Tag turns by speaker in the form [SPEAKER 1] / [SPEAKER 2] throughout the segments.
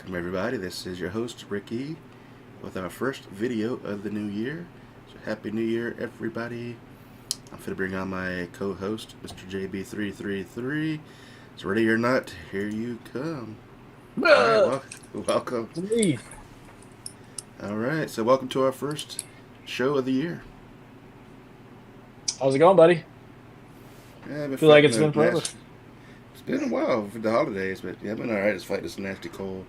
[SPEAKER 1] Welcome everybody, this is your host Ricky with our first video of the new year. So happy new year everybody. I'm going to bring on my co-host Mr. JB333. So ready or not, here you come. Alright, welcome.
[SPEAKER 2] Me.
[SPEAKER 1] Alright, so welcome to our first show of the year.
[SPEAKER 2] How's it going, buddy?
[SPEAKER 1] Yeah, I've been
[SPEAKER 2] Feel like
[SPEAKER 1] fighting
[SPEAKER 2] it's been forever.
[SPEAKER 1] It's been a while for the holidays, but yeah, I've been alright. Just fighting this nasty cold.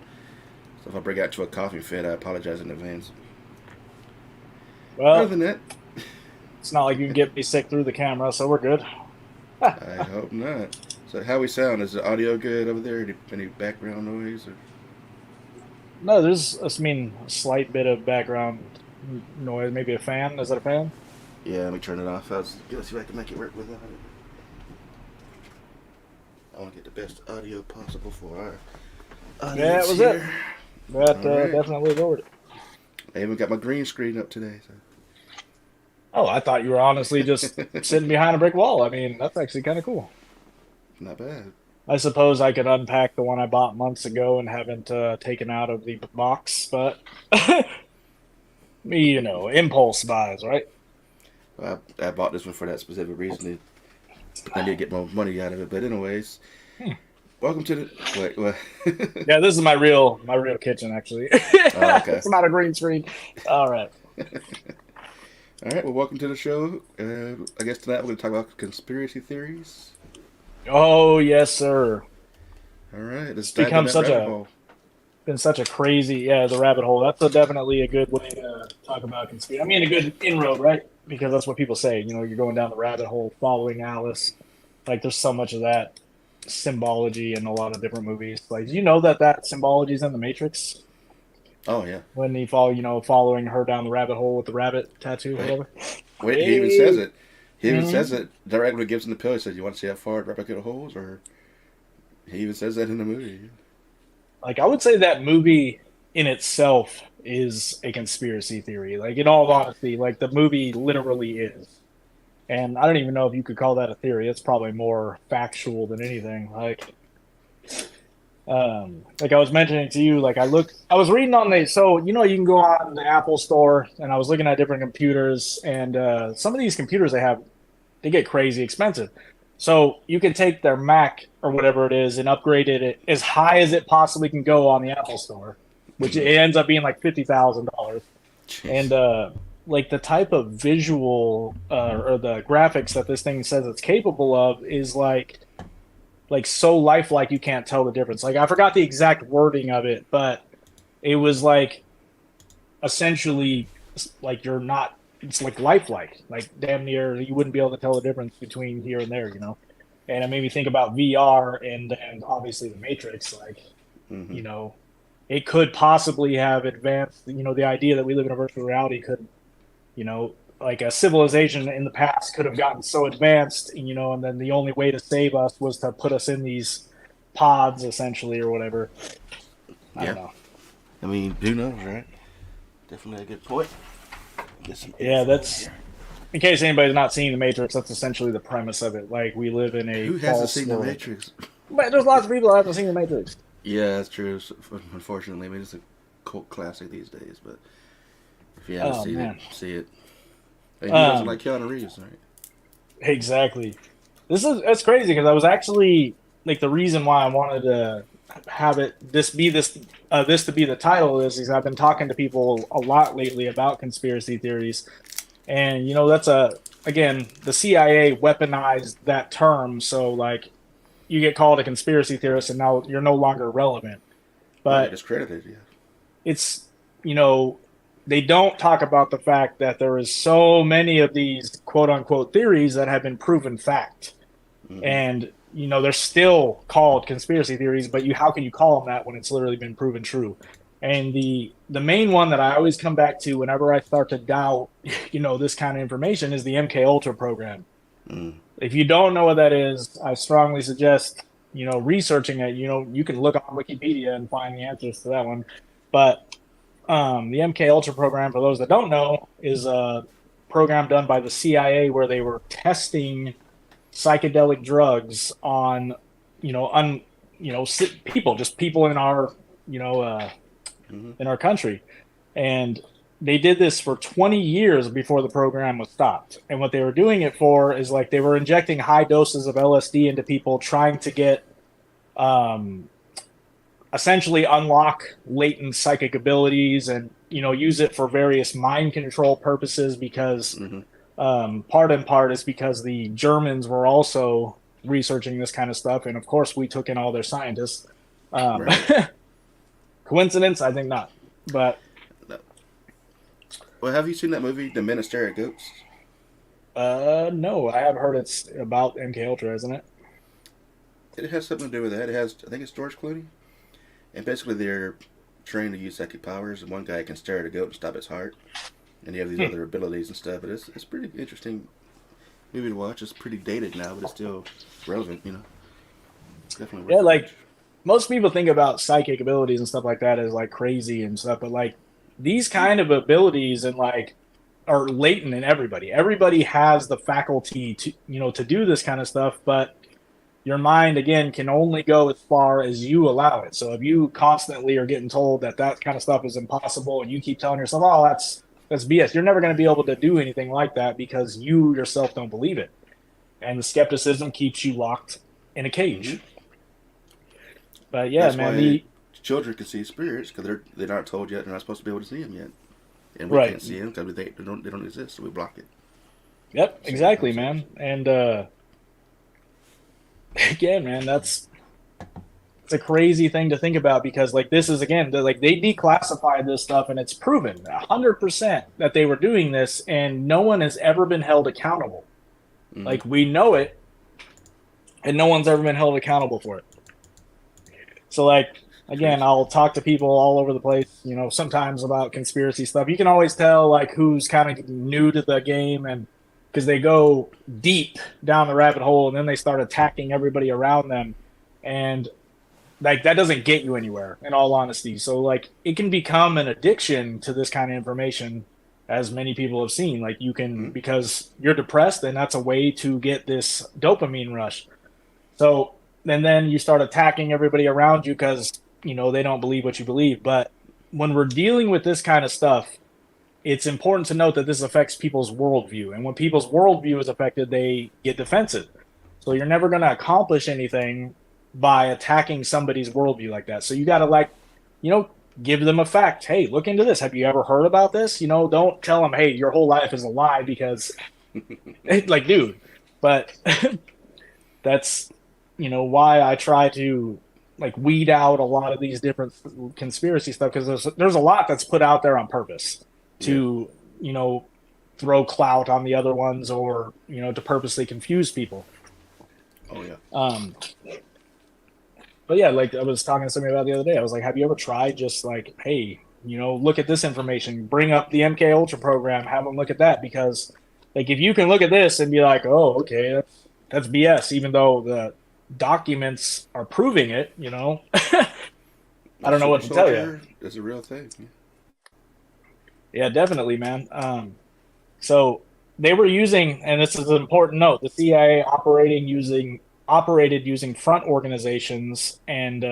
[SPEAKER 1] So if I break out to a coughing fit, I apologize in advance. Other
[SPEAKER 2] Well,
[SPEAKER 1] than that,
[SPEAKER 2] it's not like you can get me sick through the camera, so we're good.
[SPEAKER 1] I hope not. So how we sound? Is the audio good over there? Any background noise? Or?
[SPEAKER 2] No, there's, a slight bit of background noise. Maybe a fan. Is that a fan?
[SPEAKER 1] Yeah, let me turn it off. Let's see if I can make it work without it. I want to get the best audio possible for our audience
[SPEAKER 2] Yeah, it was
[SPEAKER 1] here.
[SPEAKER 2] it. That
[SPEAKER 1] Right.
[SPEAKER 2] definitely lowered it.
[SPEAKER 1] I even got my green screen up today. So.
[SPEAKER 2] Oh, I thought you were honestly just sitting behind a brick wall. I mean, that's actually kind of cool.
[SPEAKER 1] Not bad.
[SPEAKER 2] I suppose I could unpack the one I bought months ago and haven't taken out of the box, but impulse buys, right?
[SPEAKER 1] I bought this one for that specific reason. I need to get more money out of it. But anyways,
[SPEAKER 2] Hmm.
[SPEAKER 1] welcome to the wait.
[SPEAKER 2] Yeah, this is my real kitchen actually.
[SPEAKER 1] Oh, okay.
[SPEAKER 2] It's not a green screen. All right.
[SPEAKER 1] All right. Well, welcome to the show. I guess tonight we're going to talk about conspiracy theories.
[SPEAKER 2] Oh yes, sir.
[SPEAKER 1] All right. Let's
[SPEAKER 2] It's
[SPEAKER 1] dive in
[SPEAKER 2] become
[SPEAKER 1] that
[SPEAKER 2] such
[SPEAKER 1] rabbit
[SPEAKER 2] a
[SPEAKER 1] hole.
[SPEAKER 2] been such a crazy the rabbit hole. That's definitely a good way to talk about conspiracy. I mean, a good inroad, right? Because that's what people say. You know, you're going down the rabbit hole, following Alice. Like, there's so much of that symbology in a lot of different movies. Like, do you know that symbology is in the Matrix
[SPEAKER 1] Oh yeah.
[SPEAKER 2] when he following her down the rabbit hole with the rabbit tattoo, or
[SPEAKER 1] Wait.
[SPEAKER 2] whatever.
[SPEAKER 1] Wait. He even says
[SPEAKER 2] Hey.
[SPEAKER 1] it. He even
[SPEAKER 2] Mhm.
[SPEAKER 1] says it directly when he gives him the pill. He says, "You want to see how far it replicate holes?" Or he even says that in the movie.
[SPEAKER 2] Like, I would say that movie in itself is a conspiracy theory. Like, in all honesty, like the movie literally is. And I don't even know if you could call that a theory. It's probably more factual than anything. Like I was mentioning to you, I was reading on so you can go on the Apple store, and I was looking at different computers, and some of these computers they get crazy expensive. So you can take their Mac or whatever it is and upgrade it as high as it possibly can go on the Apple store, which it
[SPEAKER 1] Mm-hmm.
[SPEAKER 2] ends up being like $50,000. And
[SPEAKER 1] Jeez.
[SPEAKER 2] like the type of visual or the graphics that this thing says it's capable of is like so lifelike you can't tell the difference. Like, I forgot the exact wording of it, but it was like essentially like you're not. It's like lifelike, like damn near you wouldn't be able to tell the difference between here and there. And it made me think about VR and obviously the Matrix. Like,
[SPEAKER 1] Mm-hmm.
[SPEAKER 2] you know, it could possibly have advanced. The idea that we live in a virtual reality could, like a civilization in the past could have gotten so advanced, and then the only way to save us was to put us in these pods, essentially, or whatever. I don't
[SPEAKER 1] Yeah.
[SPEAKER 2] know.
[SPEAKER 1] I mean, who knows, right? Definitely a good point. Get some
[SPEAKER 2] Yeah,
[SPEAKER 1] info
[SPEAKER 2] that's
[SPEAKER 1] here.
[SPEAKER 2] in case anybody's not seen the Matrix. That's essentially the premise of it. Like, we live in a
[SPEAKER 1] Who hasn't
[SPEAKER 2] false
[SPEAKER 1] seen The
[SPEAKER 2] world.
[SPEAKER 1] Matrix?
[SPEAKER 2] But there's lots of people that haven't seen the Matrix.
[SPEAKER 1] Yeah, that's true. Unfortunately, I mean, it's a cult classic these days. But if you haven't
[SPEAKER 2] Oh
[SPEAKER 1] seen it,
[SPEAKER 2] man.
[SPEAKER 1] see it. Hey, who doesn't like
[SPEAKER 2] Um,
[SPEAKER 1] Keanu Reeves, right?
[SPEAKER 2] exactly. That's crazy because I was actually like the reason why I wanted to have this to be the title is I've been talking to people a lot lately about conspiracy theories, and that's a again the CIA weaponized that term, so like you get called a conspiracy theorist and now you're no longer relevant.
[SPEAKER 1] Oh, you're
[SPEAKER 2] But
[SPEAKER 1] discredited, yeah.
[SPEAKER 2] it's you know they don't talk about the fact that there is so many of these quote unquote theories that have been proven fact,
[SPEAKER 1] Mm-hmm.
[SPEAKER 2] and they're still called conspiracy theories, but how can you call them that when it's literally been proven true? And the main one that I always come back to whenever I start to doubt this kind of information is the MK Ultra program.
[SPEAKER 1] Mm.
[SPEAKER 2] If you don't know what that is, I strongly suggest researching it. You can look on Wikipedia and find the answers to that one. But the MK Ultra program, for those that don't know, is a program done by the CIA where they were testing psychedelic drugs on, people, just people in our
[SPEAKER 1] Mm-hmm.
[SPEAKER 2] in our country. And they did this for 20 years before the program was stopped. And what they were doing it for is like they were injecting high doses of LSD into people, trying to get um, essentially unlock latent psychic abilities and use it for various mind control purposes because
[SPEAKER 1] Mm-hmm.
[SPEAKER 2] part and part is because the Germans were also researching this kind of stuff, and of course we took in all their scientists. Um,
[SPEAKER 1] Right.
[SPEAKER 2] coincidence? I think not. But
[SPEAKER 1] No. Well, have you seen that movie, The Men Stare at Goats?
[SPEAKER 2] no, I have heard it's about MK Ultra, isn't it?
[SPEAKER 1] It has something to do with that. It has, I think it's George Clooney, and basically they're trained to use psychic powers, and one guy can stare at a goat and stop its heart, and you have these other abilities and stuff. But it's pretty interesting movie to watch. It's pretty dated now, but it's still relevant. It's definitely
[SPEAKER 2] Yeah,
[SPEAKER 1] worth a
[SPEAKER 2] like
[SPEAKER 1] watch.
[SPEAKER 2] most people think about psychic abilities and stuff like that as like crazy and stuff, but like these kind of abilities and like are latent in everybody. Everybody has the faculty to to do this kind of stuff, but your mind again can only go as far as you allow it. So if you constantly are getting told that that kind of stuff is impossible and you keep telling yourself, "Oh, that's BS." You're never going to be able to do anything like that because you yourself don't believe it. And the skepticism keeps you locked in a
[SPEAKER 1] Mm-hmm.
[SPEAKER 2] cage. But yeah,
[SPEAKER 1] That's
[SPEAKER 2] man,
[SPEAKER 1] why
[SPEAKER 2] the
[SPEAKER 1] children can see spirits because they're not told yet. They're not supposed to be able to see them yet, and we
[SPEAKER 2] right.
[SPEAKER 1] can't see them because they don't exist. So we block it.
[SPEAKER 2] Yep,
[SPEAKER 1] Similar
[SPEAKER 2] exactly,
[SPEAKER 1] concepts.
[SPEAKER 2] man. And again, man, that's it's a crazy thing to think about because like this is again like they declassified this stuff and it's proven 100% that they were doing this and no one has ever been held accountable.
[SPEAKER 1] Mm-hmm.
[SPEAKER 2] Like we know it and no one's ever been held accountable for it. So like again,
[SPEAKER 1] Crazy.
[SPEAKER 2] I'll talk to people all over the place, sometimes about conspiracy stuff. You can always tell like who's kind of new to the game and because they go deep down the rabbit hole and then they start attacking everybody around them and like that doesn't get you anywhere in all honesty. So like it can become an addiction to this kind of information as many people have seen. Like you can
[SPEAKER 1] Mm-hmm.
[SPEAKER 2] because you're depressed and that's a way to get this dopamine rush. So and then you start attacking everybody around you because they don't believe what you believe. But when we're dealing with this kind of stuff, it's important to note that this affects people's worldview. And when people's worldview is affected, they get defensive. So you're never going to accomplish anything by attacking somebody's worldview like that. So you got to give them a fact. Hey, look into this. Have you ever heard about this? Don't tell them, hey, your whole life is a lie because, like, dude. But that's why I try to like weed out a lot of these different conspiracy stuff because there's a lot that's put out there on purpose
[SPEAKER 1] Yeah.
[SPEAKER 2] to throw clout on the other ones or to purposely confuse people.
[SPEAKER 1] Oh yeah.
[SPEAKER 2] Um, but yeah, like I was talking to somebody about the other day, I was like, have you ever tried just like, hey, look at this information, bring up the MK Ultra program, have them look at that because like if you can look at this and be like, oh, okay, that's BS, even though the documents are proving it, I
[SPEAKER 1] A
[SPEAKER 2] don't know
[SPEAKER 1] super
[SPEAKER 2] what to tell you.
[SPEAKER 1] soldier is a real thing. Yeah.
[SPEAKER 2] Yeah, definitely, man. So they were using, and this is an important note, the CIA operated using front organizations and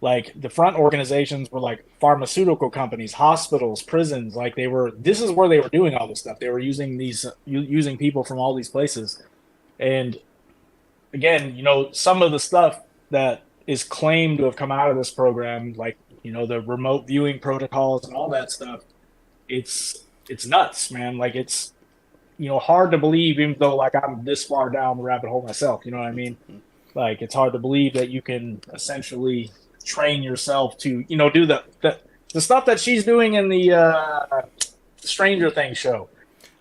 [SPEAKER 2] like the front organizations were like pharmaceutical companies, hospitals, prisons. Like this is where they were doing all this stuff. They were using using people from all these places. And again, some of the stuff that is claimed to have come out of this program, like, the remote viewing protocols and all that stuff, it's nuts, man. Like it's hard to believe, even though like I'm this far down the rabbit hole myself. You know what I mean? Like it's hard to believe that you can essentially train yourself to do the stuff that she's doing in the Stranger Things show.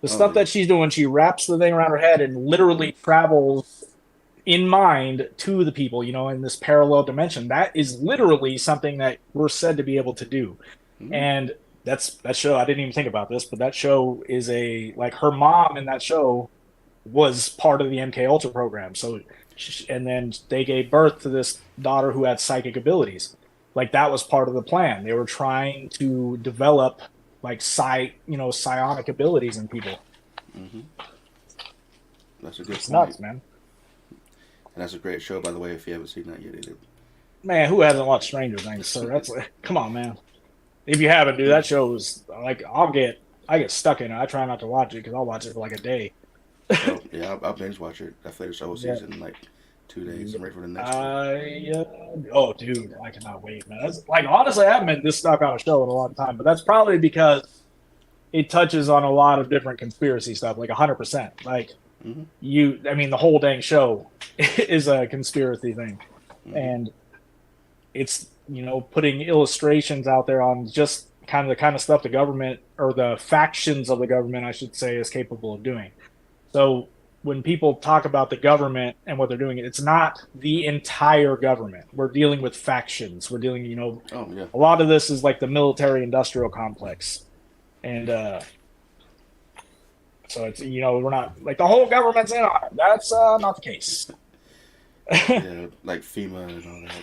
[SPEAKER 2] The
[SPEAKER 1] Oh
[SPEAKER 2] stuff
[SPEAKER 1] yeah.
[SPEAKER 2] that she's doing, she wraps the thing around her head and literally travels in mind to the people, in this parallel dimension. That is literally something that we're said to be able to do.
[SPEAKER 1] Mm-hmm.
[SPEAKER 2] And that show, I didn't even think about this, but that show is like her mom in that show was part of the MK Ultra program. So, and then they gave birth to this daughter who had psychic abilities. Like that was part of the plan. They were trying to develop like psionic abilities in people.
[SPEAKER 1] Mm-hmm. That's a good
[SPEAKER 2] It's
[SPEAKER 1] point.
[SPEAKER 2] nuts, man.
[SPEAKER 1] And that's a great show, by the way, if you haven't seen that yet either.
[SPEAKER 2] Man, who hasn't watched Stranger Things? So that's come on, man. If you haven't, dude, that show is like I get stuck in it. I try not to watch it because I'll watch it for like a day.
[SPEAKER 1] Oh yeah, I'll binge watch it. I finished the whole
[SPEAKER 2] Yeah.
[SPEAKER 1] season in like 2 days. I'm ready for the next one.
[SPEAKER 2] Oh, dude, I cannot wait, man. That's, like, honestly, I haven't been this stuck on a show in a long time, but that's probably because it touches on a lot of different conspiracy stuff, like 100%. Like, I mean, the whole dang show is a conspiracy thing. And it's, putting illustrations out there on just the kind of stuff the government, or the factions of the government, I should say, is capable of doing. So when people talk about the government and what they're doing, it's not the entire government. We're dealing with factions. We're dealing, a lot of this is like the military industrial complex. And so it's, we're not like the whole government's in on it. That's not the case.
[SPEAKER 1] Yeah, like FEMA and all that,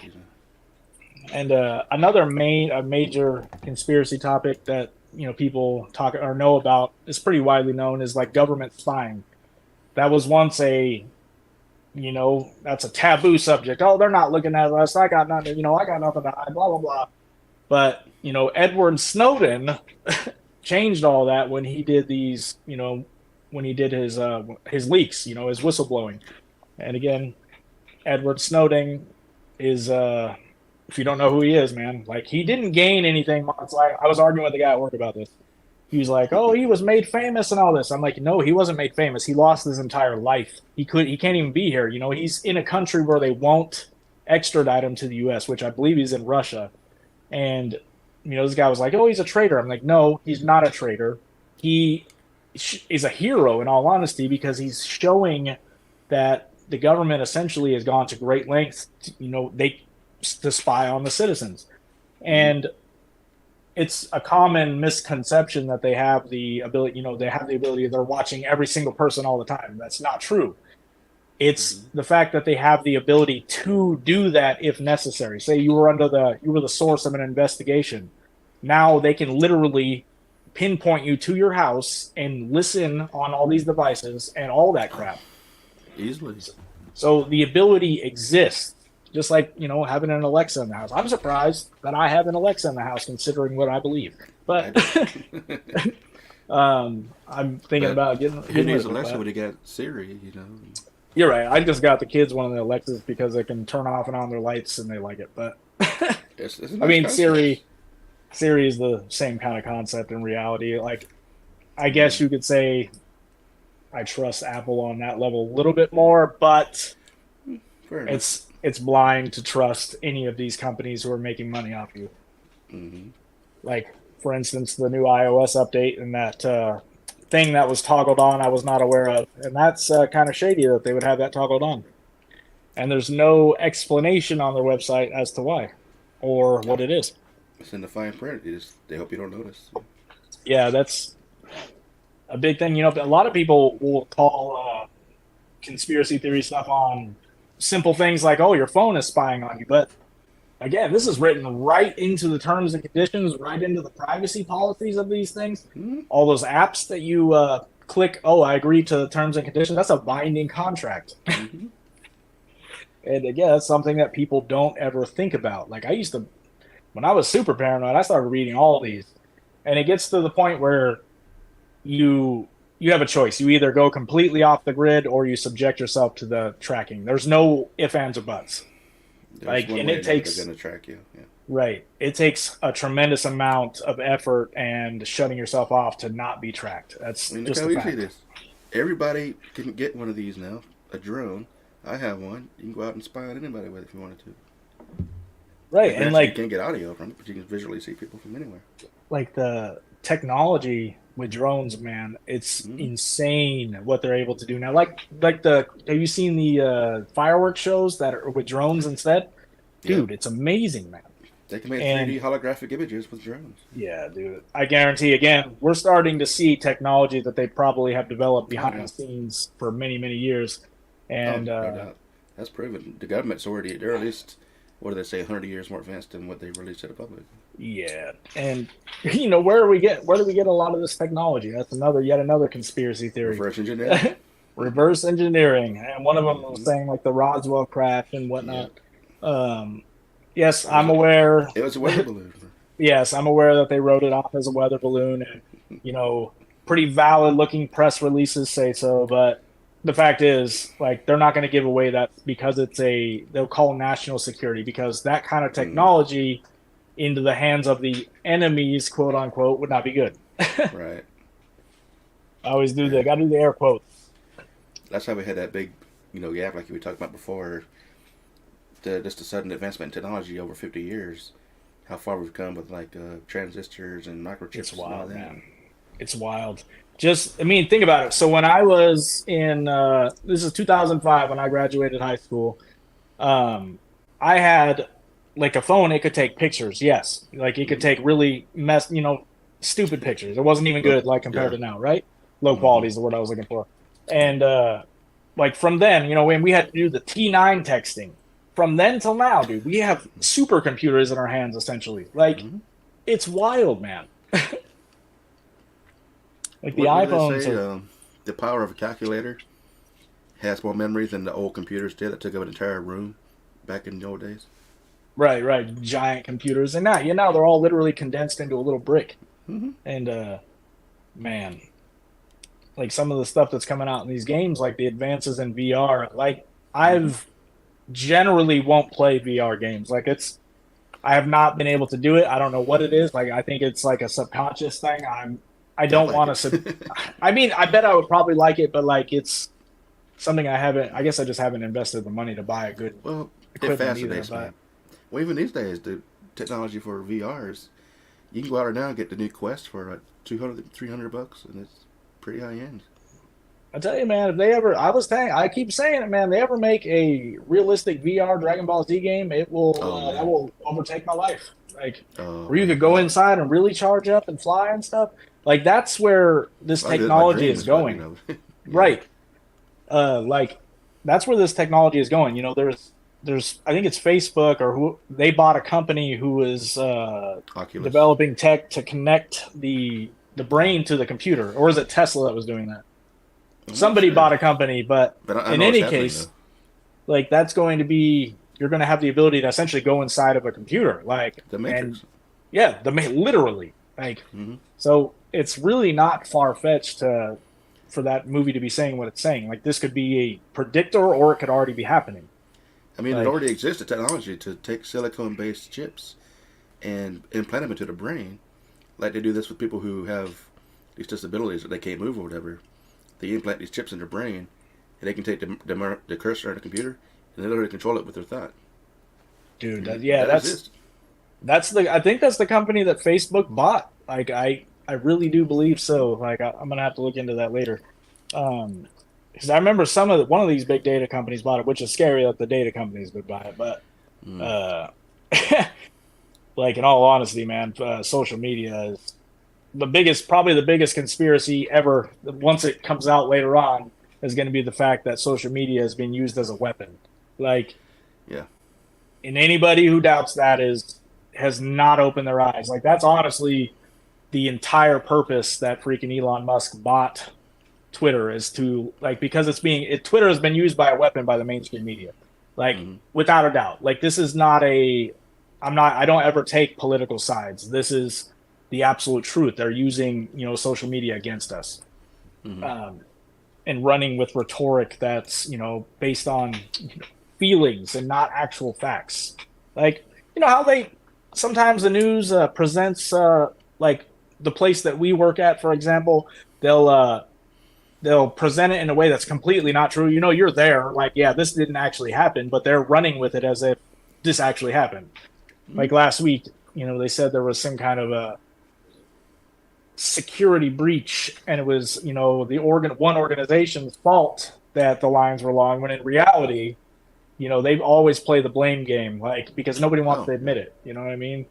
[SPEAKER 2] And another major conspiracy topic that people talk or know about is pretty widely known is like government spying. That was once that's a taboo subject. Oh, they're not looking at us. I got nothing. I got nothing to hide. Blah blah blah. But Edward Snowden changed all that when he did these. When he did his leaks. His whistleblowing. And again, Edward Snowden is if you don't know who he is, man, like he didn't gain anything. It's like I was arguing with the guy at work about this. He was like, "Oh, he was made famous and all this." I'm like, "No, he wasn't made famous. He lost his entire life. He can't even be here. He's in a country where they won't extradite him to the U.S., which I believe he's in Russia." And this guy was like, "Oh, he's a traitor." I'm like, "No, he's not a traitor. He is a hero, in all honesty, because he's showing that the government essentially has gone to great lengths, to spy on the citizens." And it's a common misconception that they have the ability, they're watching every single person all the time. That's not true. It's the fact that they have the ability to do that if necessary. Say you were the source of an investigation. Now they can literally pinpoint you to your house and listen on all these devices and all that crap.
[SPEAKER 1] Easily.
[SPEAKER 2] So the ability exists. Just like, having an Alexa in the house. I'm surprised that I have an Alexa in the house, considering what I believe. But I'm thinking about getting
[SPEAKER 1] who needs Alexa when you got Siri,
[SPEAKER 2] You're right. I just got the kids one of the Alexas because they can turn off and on their lights and they like it. But
[SPEAKER 1] it's a nice
[SPEAKER 2] I mean,
[SPEAKER 1] concept.
[SPEAKER 2] Siri is the same kind of concept in reality. Like, I guess you could say I trust Apple on that level a little bit more, but it's blind to trust any of these companies who are making money off you. Like, for instance, the new iOS update and that thing that was toggled on, I was not aware of. And that's kind of shady that they would have that toggled on. And there's no explanation on their website as to why or what it is.
[SPEAKER 1] It's in the fine print. They hope you don't notice.
[SPEAKER 2] Yeah, that's a big thing. A lot of people will call conspiracy theory stuff on simple things like, oh, your phone is spying on you. But again, this is written right into the terms and conditions, right into the privacy policies of these things. All those apps that you click, oh, I agree to the terms and conditions. That's a binding contract. And again, that's something that people don't ever think about. Like, when I was super paranoid, I started reading all these. And it gets to the point where you have a choice. You either go completely off the grid or you subject yourself to the tracking. There's no ifs, ands, or buts. It takes
[SPEAKER 1] they're gonna track you. Yeah.
[SPEAKER 2] Right. It takes a tremendous amount of effort and shutting yourself off to not be tracked. That's just
[SPEAKER 1] look
[SPEAKER 2] the
[SPEAKER 1] how
[SPEAKER 2] fact.
[SPEAKER 1] easy it is. Everybody can get one of these now. A drone. I have one. You can go out and spy on anybody with it if you wanted to.
[SPEAKER 2] Right. And
[SPEAKER 1] you can't get audio from it, but you can visually see people from anywhere.
[SPEAKER 2] Like the technology with drones, man, it's insane what they're able to do now. Have you seen the fireworks shows that are with drones instead? Dude, it's amazing, man.
[SPEAKER 1] They can make 3D holographic images with drones.
[SPEAKER 2] Yeah, dude. I guarantee, again, we're starting to see technology that they probably have developed behind the scenes for many, many years. And
[SPEAKER 1] no doubt. That's proven. The government's they're at least, what do they say, 100 years more advanced than what they released to the public.
[SPEAKER 2] Yeah, and where do we get a lot of this technology? That's yet another conspiracy theory.
[SPEAKER 1] Reverse engineering.
[SPEAKER 2] Reverse engineering, and one of them was saying like the Roswell crash and whatnot. Yes,
[SPEAKER 1] It was
[SPEAKER 2] I'm aware.
[SPEAKER 1] it was a weather balloon.
[SPEAKER 2] Yes, I'm aware that they wrote it off as a weather balloon, and pretty valid looking press releases say so. But the fact is, like, they're not going to give away that because they'll call national security because that kind of
[SPEAKER 1] Mm,
[SPEAKER 2] technology into the hands of the enemies, quote unquote, would not be good. I
[SPEAKER 1] right.
[SPEAKER 2] always do
[SPEAKER 1] Yeah.
[SPEAKER 2] the got to do the air quotes.
[SPEAKER 1] That's how we had that big, gap like we talked about before. Just the sudden advancement in technology over 50 years. How far we've come with like transistors and
[SPEAKER 2] It's
[SPEAKER 1] microchips and all
[SPEAKER 2] wild,
[SPEAKER 1] that.
[SPEAKER 2] man. It's wild. Just, I mean, think about it. So when I was in, this is 2005 when I graduated high school. Um, I had like a phone. It could take pictures. Yes, like it could
[SPEAKER 1] Mm-hmm.
[SPEAKER 2] take really stupid pictures. It wasn't even
[SPEAKER 1] Look,
[SPEAKER 2] good, like compared
[SPEAKER 1] yeah.
[SPEAKER 2] to now, right? Low
[SPEAKER 1] Mm-hmm.
[SPEAKER 2] quality is the word I was looking for.
[SPEAKER 1] Yeah.
[SPEAKER 2] And like from then, when we had to do the T9 texting, from then till now, dude, we have supercomputers in our hands essentially. Like
[SPEAKER 1] Mm-hmm.
[SPEAKER 2] it's wild, man. Like the
[SPEAKER 1] What did they
[SPEAKER 2] iPhones
[SPEAKER 1] say?
[SPEAKER 2] are
[SPEAKER 1] The power of a calculator has more memory than the old computers did that took up an entire room back in the old days.
[SPEAKER 2] right, right, giant computers, and now they're all literally condensed into a little brick.
[SPEAKER 1] Mm-hmm.
[SPEAKER 2] And man, like some of the stuff that's coming out in these games, like the advances in VR, like
[SPEAKER 1] Mm-hmm.
[SPEAKER 2] I've generally won't play VR games. Like I have not been able to do it. I don't know what it is. Like I think it's like a subconscious thing. I
[SPEAKER 1] I
[SPEAKER 2] don't
[SPEAKER 1] like
[SPEAKER 2] want
[SPEAKER 1] it.
[SPEAKER 2] to. I mean, I bet I would probably like it, but like it's something I haven't. I guess I just haven't invested the money to buy a good
[SPEAKER 1] Well, it
[SPEAKER 2] equipment either.
[SPEAKER 1] fascinates me.
[SPEAKER 2] But
[SPEAKER 1] Well, even these days, the technology for VRs, you can go out right now and get the new Quest for like 200, $300, and it's pretty high end.
[SPEAKER 2] I tell you, man, if they ever, I keep saying it, man. They ever make a realistic VR Dragon Ball Z game,
[SPEAKER 1] Oh
[SPEAKER 2] that
[SPEAKER 1] man.
[SPEAKER 2] will overtake my life. Like,
[SPEAKER 1] Oh
[SPEAKER 2] where you
[SPEAKER 1] man.
[SPEAKER 2] could go inside and really charge up and fly and stuff. Like, that's where this
[SPEAKER 1] I do it in my
[SPEAKER 2] technology is
[SPEAKER 1] dreams, but
[SPEAKER 2] going.
[SPEAKER 1] yeah.
[SPEAKER 2] Right. Like, that's where this technology is going. There's, I think it's Facebook or who they bought a company who is
[SPEAKER 1] Oculus.
[SPEAKER 2] developing tech to connect the brain to the computer, or is it Tesla that was doing that?
[SPEAKER 1] I'm not
[SPEAKER 2] Somebody
[SPEAKER 1] sure,
[SPEAKER 2] bought a company, but
[SPEAKER 1] but I
[SPEAKER 2] in
[SPEAKER 1] know it's
[SPEAKER 2] any
[SPEAKER 1] happening though.
[SPEAKER 2] case, like that's going to be you're going to have the ability to essentially go inside of a computer, like
[SPEAKER 1] The
[SPEAKER 2] and
[SPEAKER 1] Matrix.
[SPEAKER 2] yeah, literally like
[SPEAKER 1] Mm-hmm.
[SPEAKER 2] so it's really not far fetched for that movie to be saying what it's saying. Like this could be a predictor, or it could already be happening.
[SPEAKER 1] I mean, it
[SPEAKER 2] Like
[SPEAKER 1] already exists the technology to take silicone-based chips and implant them into the brain, like they do this with people who have these disabilities that they can't move or whatever. They implant these chips in their brain, and they can take the cursor on the computer and they literally control it with their thought.
[SPEAKER 2] dude,
[SPEAKER 1] And
[SPEAKER 2] yeah,
[SPEAKER 1] that exists.
[SPEAKER 2] that's the I think that's the company that Facebook bought. Like I really do believe so. Like I'm gonna have to look into that later. Um, because I remember one of these big data companies bought it, which is scary that the data companies would buy it. But
[SPEAKER 1] Mm.
[SPEAKER 2] uh, like in all honesty, man, social media is probably the biggest conspiracy ever. Once it comes out later on, is going to be the fact that social media is being used as a weapon. Like,
[SPEAKER 1] Yeah.
[SPEAKER 2] and anybody who doubts that has not opened their eyes. Like that's honestly the entire purpose that freaking Elon Musk bought Twitter is to like because Twitter has been used by a weapon by the mainstream media, like
[SPEAKER 1] Mm-hmm.
[SPEAKER 2] without a doubt. Like this is not a I don't ever take political sides. This is the absolute truth. They're using social media against us,
[SPEAKER 1] Mm-hmm.
[SPEAKER 2] um, and running with rhetoric that's based on feelings and not actual facts. Like how they sometimes the news presents like the place that we work at, for example, they'll they'll present it in a way that's completely not true. You're there, like, yeah, this didn't actually happen, but they're running with it as if this actually happened.
[SPEAKER 1] Mm-hmm.
[SPEAKER 2] Like last week, they said there was some kind of a security breach, and it was, one organization's fault that the lines were long. When in reality, they've always played the blame game, like because nobody wants
[SPEAKER 1] Oh
[SPEAKER 2] to
[SPEAKER 1] yeah.
[SPEAKER 2] admit it. You know what I mean?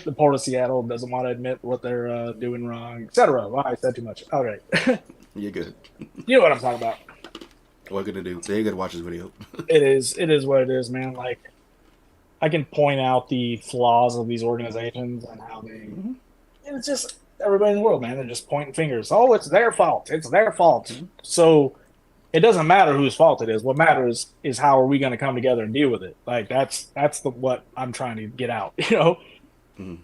[SPEAKER 2] The Port of Seattle doesn't want to admit what they're doing wrong, etc. Wow, I said too much. All right,
[SPEAKER 1] You're good.
[SPEAKER 2] you know what I'm talking about.
[SPEAKER 1] What gonna do? They gotta watch this video.
[SPEAKER 2] It is what it is, man. Like I can point out the flaws of these organizations and how they.
[SPEAKER 1] Mm-hmm.
[SPEAKER 2] And it's just everybody in the world, man. They're just pointing fingers. Oh, it's their fault. It's their fault.
[SPEAKER 1] Mm-hmm.
[SPEAKER 2] So it doesn't matter whose fault it is. What matters is how are we going to come together and deal with it. Like that's the what I'm trying to get out. You know.
[SPEAKER 1] Mm.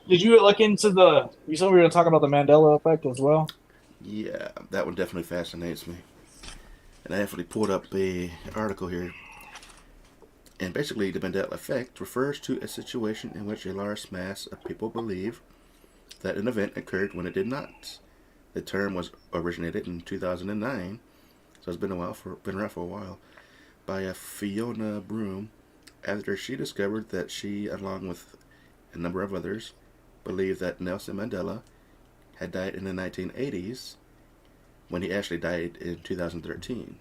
[SPEAKER 2] Did you look into the? You said we were going to talk about the Mandela Effect as well.
[SPEAKER 1] Yeah, that one definitely fascinates me. And I actually pulled up a article here. And basically, the Mandela Effect refers to a situation in which a large mass of people believe that an event occurred when it did not. The term was originated in 2009, so it's been around for a while, by a Fiona Broom, after she discovered that she, along with a number of others, believed that Nelson Mandela had died in the 1980s when he actually died in 2013.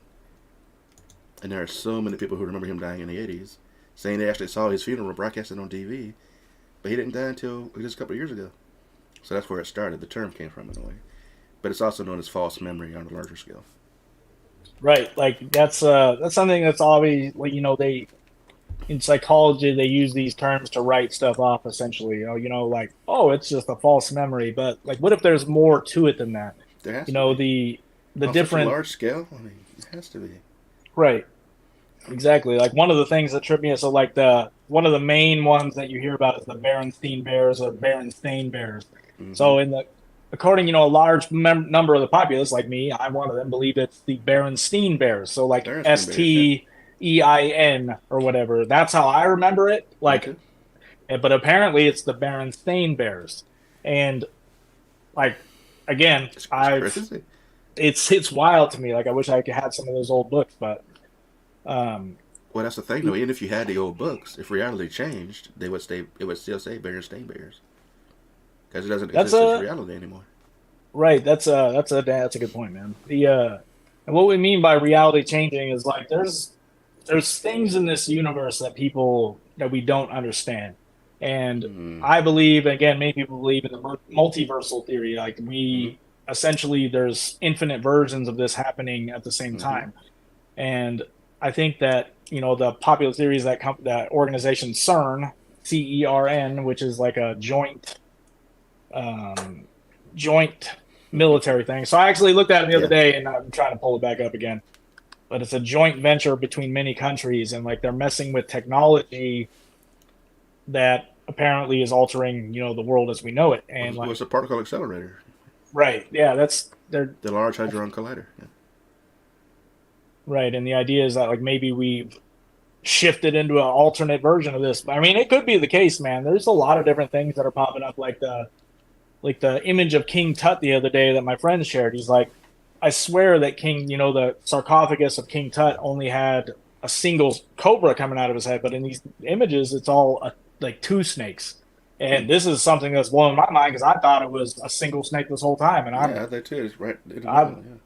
[SPEAKER 1] And there are so many people who remember him dying in the 80s, saying they actually saw his funeral broadcasted on TV, but he didn't die until just a couple of years ago. So that's where it started. The term came from in a way. But it's also known as false memory on a larger scale.
[SPEAKER 2] Right, like that's something that's always like they in psychology they use these terms to write stuff off essentially. Like it's just a false memory, but like what if there's more to it than that?
[SPEAKER 1] There has to
[SPEAKER 2] The
[SPEAKER 1] on
[SPEAKER 2] different
[SPEAKER 1] such a large scale. I mean, it has to be.
[SPEAKER 2] right. Exactly. Like one of the things that tripped me is so like the one of the main ones that you hear about is the Berenstain Bears or Berenstain Bears.
[SPEAKER 1] Mm-hmm.
[SPEAKER 2] So according a large number of the populace like me, I'm one of them, believe it's the Berenstain Bears. So like
[SPEAKER 1] Berenstain Bears, yeah.
[SPEAKER 2] Stein or whatever. That's how I remember it.
[SPEAKER 1] Me
[SPEAKER 2] Like,
[SPEAKER 1] too.
[SPEAKER 2] but apparently it's the Berenstain Bears, and like again,
[SPEAKER 1] It's
[SPEAKER 2] I've
[SPEAKER 1] crazy.
[SPEAKER 2] it's wild to me. Like I wish I could have some of those old books, but.
[SPEAKER 1] Well, that's the thing, though. Even if you had the old books, if reality changed, they would stay. It would still say Berenstain Bears because it doesn't
[SPEAKER 2] That's
[SPEAKER 1] exist as
[SPEAKER 2] a
[SPEAKER 1] reality anymore.
[SPEAKER 2] right. That's a good point, man. And what we mean by reality changing is like there's things in this universe that we don't understand, and
[SPEAKER 1] Mm.
[SPEAKER 2] I believe again, many people believe in the multiversal theory. Like
[SPEAKER 1] Mm-hmm.
[SPEAKER 2] we essentially there's infinite versions of this happening at the same
[SPEAKER 1] Mm-hmm.
[SPEAKER 2] time, and I think that the popular theories that organization CERN, CERN, which is like a um, joint military thing. So I actually looked at it the other
[SPEAKER 1] Yeah.
[SPEAKER 2] day, and I'm trying to pull it back up again. But it's a joint venture between many countries, and like they're messing with technology that apparently is altering, the world as we know it. And
[SPEAKER 1] Well,
[SPEAKER 2] like,
[SPEAKER 1] it's a particle accelerator,
[SPEAKER 2] right, yeah, they're
[SPEAKER 1] the Large Hadron Collider. Yeah.
[SPEAKER 2] right. And the idea is that like maybe we've shifted into an alternate version of this. I mean, it could be the case, man. There's a lot of different things that are popping up, like the image of King Tut the other day that my friend shared. He's like, I swear that the sarcophagus of King Tut only had a single cobra coming out of his head, but in these images, it's all like two snakes. And this is something that's blowing my mind because I thought it was a single snake this whole time, and
[SPEAKER 1] Yeah, that too is right in the
[SPEAKER 2] I've
[SPEAKER 1] middle. Yeah.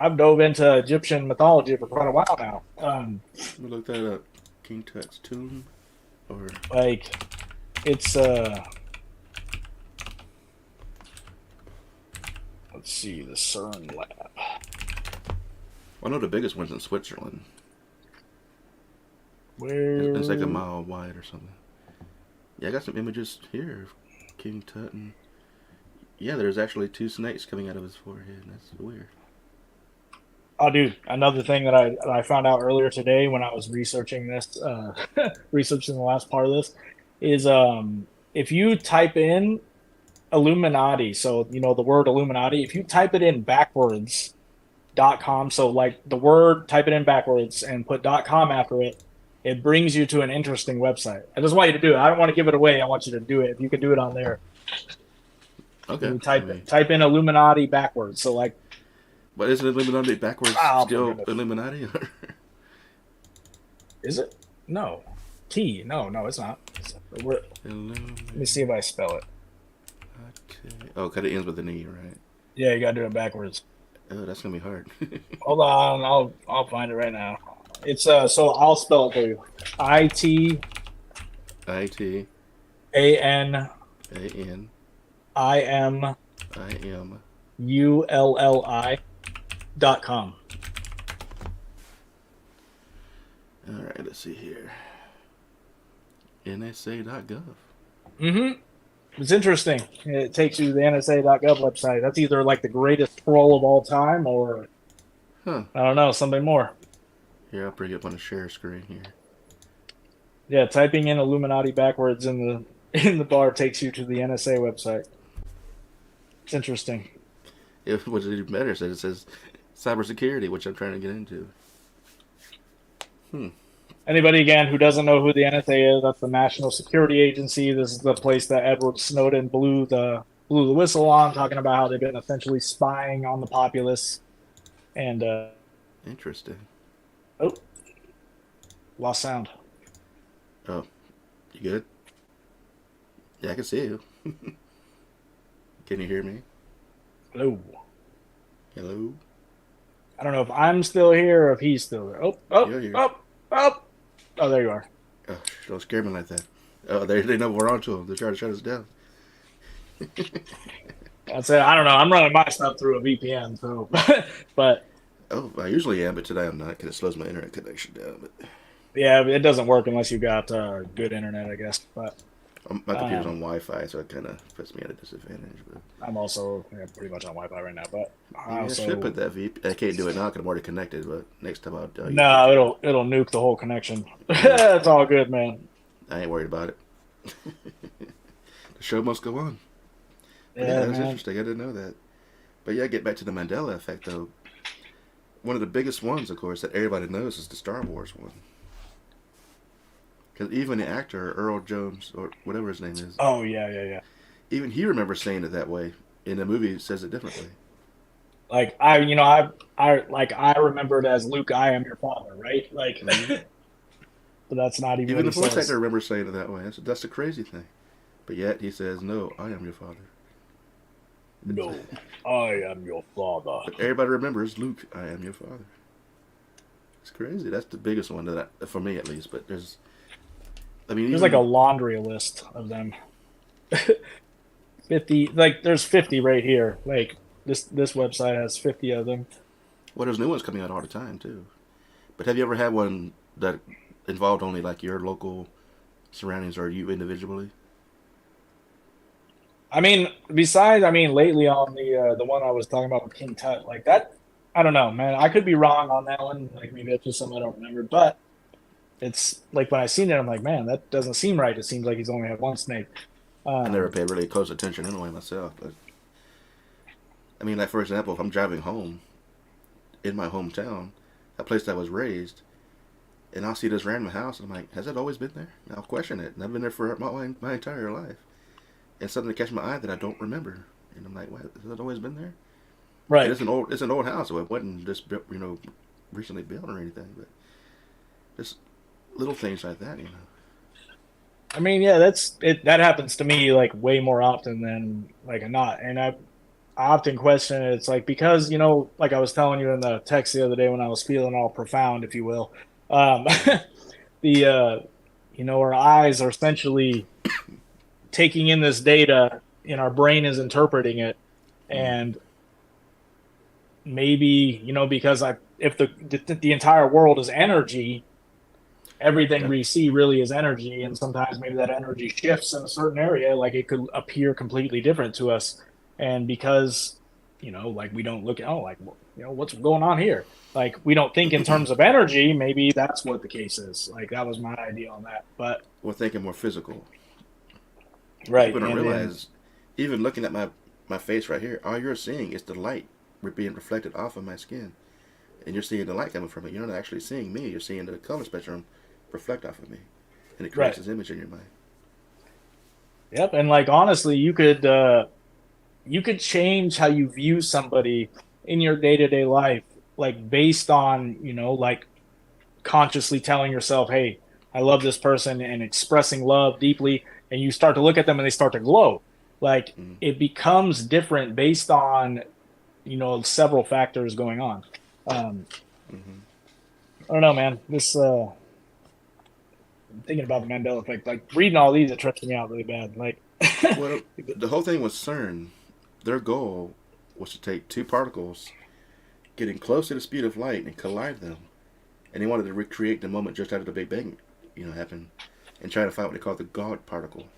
[SPEAKER 2] I've dove into Egyptian mythology for quite a while now.
[SPEAKER 1] Let me look that up. King Tut's tomb, or
[SPEAKER 2] Like it's let's see the CERN lab.
[SPEAKER 1] I know the biggest one's in Switzerland.
[SPEAKER 2] Where
[SPEAKER 1] It's like a mile wide or something. Yeah, I got some images here of King Tut, and yeah, there's actually two snakes coming out of his forehead. That's weird.
[SPEAKER 2] Oh, dude! Another thing that I found out earlier today when I was researching this, researching the last part of this, is if you type in Illuminati, so the word Illuminati, if you type it in backwards .com, so like the word, type it in backwards and put .com after it, it brings you to an interesting website. I just want you to do it. I don't want to give it away. I want you to do it. If you can do it on there,
[SPEAKER 1] Okay.
[SPEAKER 2] you type in Illuminati backwards. So like.
[SPEAKER 1] But isn't Illuminati backwards
[SPEAKER 2] Oh,
[SPEAKER 1] still Illuminati?
[SPEAKER 2] Is it? No. T. No, it's not. Let me see if I spell it.
[SPEAKER 1] Oh, because it ends with an E, right?
[SPEAKER 2] Yeah, you gotta do it backwards.
[SPEAKER 1] Oh, that's gonna be hard.
[SPEAKER 2] Hold on, I'll find it right now. It's so I'll spell it for you. IT
[SPEAKER 1] IT
[SPEAKER 2] AN
[SPEAKER 1] AN
[SPEAKER 2] IM
[SPEAKER 1] IM
[SPEAKER 2] ULLI.com.
[SPEAKER 1] All right, let's see here. NSA.gov.
[SPEAKER 2] Mm-hmm. It's interesting. It takes you to the NSA.gov website. That's either like the greatest troll of all time, or
[SPEAKER 1] Huh.
[SPEAKER 2] I don't know, something more.
[SPEAKER 1] Here, I'll bring it up on the share screen here.
[SPEAKER 2] Yeah, typing in Illuminati backwards in the in the bar takes you to the NSA website. It's interesting.
[SPEAKER 1] What's even better is that it says cybersecurity, which I'm trying to get into. Hmm.
[SPEAKER 2] Anybody again who doesn't know who the NSA is, that's the National Security Agency. This is the place that Edward Snowden blew the whistle on, talking about how they've been essentially spying on the populace. And
[SPEAKER 1] Interesting.
[SPEAKER 2] oh, lost sound.
[SPEAKER 1] Oh, you good? Yeah, I can see you. Can you hear me?
[SPEAKER 2] Hello.
[SPEAKER 1] Hello?
[SPEAKER 2] I don't know if I'm still here or if he's still there. Oh, oh,
[SPEAKER 1] You're here.
[SPEAKER 2] oh, oh. Oh, there you are.
[SPEAKER 1] Oh, don't scare me like that. Oh, they know we're on to them. They're trying to shut us down.
[SPEAKER 2] That's it. I don't know. I'm running my stuff through a VPN, so but
[SPEAKER 1] Oh, I usually am, but today I'm not because it slows my internet connection down. But
[SPEAKER 2] yeah, it doesn't work unless you got good internet, I guess. But
[SPEAKER 1] my computer's on Wi-Fi, so it kind of puts me at a disadvantage. But
[SPEAKER 2] I'm also pretty much on Wi-Fi right now. But I
[SPEAKER 1] yeah, I should
[SPEAKER 2] also
[SPEAKER 1] put that VP. I can't do it now because I'm already connected. But next time I'll tell you.
[SPEAKER 2] no, it'll nuke the whole connection.
[SPEAKER 1] Yeah,
[SPEAKER 2] It's all good, man.
[SPEAKER 1] I ain't worried about it. The show must go on. But yeah,
[SPEAKER 2] Yeah,
[SPEAKER 1] that's
[SPEAKER 2] man.
[SPEAKER 1] interesting. I didn't know that. But yeah, get back to the Mandela Effect though. One of the biggest ones, of course, that everybody knows is the Star Wars one. Because even the actor Earl Jones or whatever his name is,
[SPEAKER 2] Oh yeah, yeah, yeah.
[SPEAKER 1] even he remembers saying it that way. In the movie, it says it differently.
[SPEAKER 2] Like I remembered as Luke, I am your father, right? Like,
[SPEAKER 1] Hmm.
[SPEAKER 2] but that's not even
[SPEAKER 1] Even
[SPEAKER 2] what
[SPEAKER 1] the
[SPEAKER 2] he
[SPEAKER 1] voice actor
[SPEAKER 2] says.
[SPEAKER 1] remembers saying it that way. That's the crazy thing. But yet he says, "No, I am your father." It's,
[SPEAKER 2] No, I am your father.
[SPEAKER 1] but everybody remembers Luke. I am your father. It's crazy. That's the biggest one for me at least. But there's, I mean,
[SPEAKER 2] There's like a
[SPEAKER 1] even
[SPEAKER 2] laundry list of them. 50, like there's 50 right here. Like this website has 50 of them.
[SPEAKER 1] well, there's new ones coming out all the time too. But have you ever had one that involved only like your local surroundings or you individually?
[SPEAKER 2] I mean, lately on the one I was talking about with King Tut, like that, I don't know, man. I could be wrong on that one. Like maybe it's just something I don't remember. But it's like when I seen it, I'm like, man, that doesn't seem right. It seems like he's only had one snake.
[SPEAKER 1] I never
[SPEAKER 2] Um,
[SPEAKER 1] paid really close attention anyway myself. But I mean, like for example, if I'm driving home in my hometown, that place that I was raised, and I'll see this random house, and I'm like, has it always been there? And I'll question it, and I've been there for my entire life, and something to catch my eye that I don't remember, and I'm like, what? Has it always been there? And
[SPEAKER 2] right.
[SPEAKER 1] it's an old house, so it wasn't just built, recently built or anything, but just little things like that,
[SPEAKER 2] I mean, yeah, that's it. That happens to me like way more often than like not. And I often question it. It's like because like I was telling you in the text the other day when I was feeling all profound, if you will. Um,
[SPEAKER 1] Mm-hmm.
[SPEAKER 2] the our eyes are essentially taking in this data, and our brain is interpreting it,
[SPEAKER 1] Mm-hmm.
[SPEAKER 2] and maybe because I if the entire world is energy, everything
[SPEAKER 1] Yep.
[SPEAKER 2] we see really is energy, and sometimes maybe that energy shifts in a certain area, like it could appear completely different to us. And because like we don't look at, oh, like, what's going on here, like we don't think in terms of energy, maybe that's what the case is. Like that was my idea on that. But
[SPEAKER 1] We're thinking more physical.
[SPEAKER 2] right.
[SPEAKER 1] People don't
[SPEAKER 2] And then
[SPEAKER 1] realize, even looking at my face right here, all you're seeing is the light being reflected off of my skin, and you're seeing the light coming from it. You're not actually seeing me. You're seeing the color spectrum reflect off of me, and it creates
[SPEAKER 2] right.
[SPEAKER 1] this image in your mind.
[SPEAKER 2] Yep. And like honestly, you could change how you view somebody in your day-to-day life, like based on like consciously telling yourself, hey, I love this person, and expressing love deeply, and you start to look at them and they start to glow. Like
[SPEAKER 1] Mm-hmm.
[SPEAKER 2] it becomes different based on several factors going on. um
[SPEAKER 1] Mm-hmm.
[SPEAKER 2] I don't know, man. This thinking about the Mandela effect, like reading all these, it trips me out really bad. Like
[SPEAKER 1] Well, the whole thing with CERN, their goal was to take two particles getting close to the speed of light and collide them, and they wanted to recreate the moment just after the Big Bang, happened, and try to find what they call the God particle.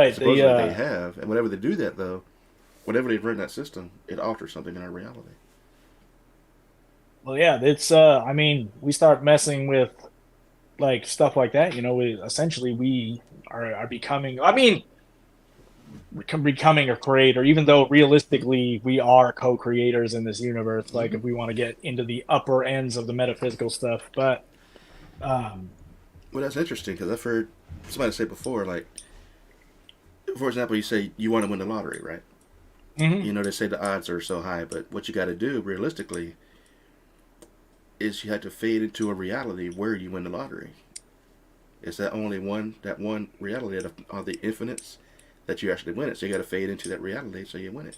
[SPEAKER 1] And
[SPEAKER 2] right, the
[SPEAKER 1] supposedly they have, and whenever they do that, though, whenever they run that system, it alters something in our reality.
[SPEAKER 2] Well, yeah, it's I mean, we start messing with like stuff like that, we are becoming. I mean, becoming a creator, even though realistically we are co-creators in this universe. Like,
[SPEAKER 1] Hmm.
[SPEAKER 2] if we want to get into the upper ends of the metaphysical stuff, but um,
[SPEAKER 1] Well, that's interesting because I've heard somebody say before, like, for example, you say you want to win the lottery, right?
[SPEAKER 2] mhm.
[SPEAKER 1] You know, they say the odds are so high, but what you got to do realistically is you have to fade into a reality where you win the lottery. It's that only that one reality of the infinites that you actually win it. So you got to fade into that reality so you win it.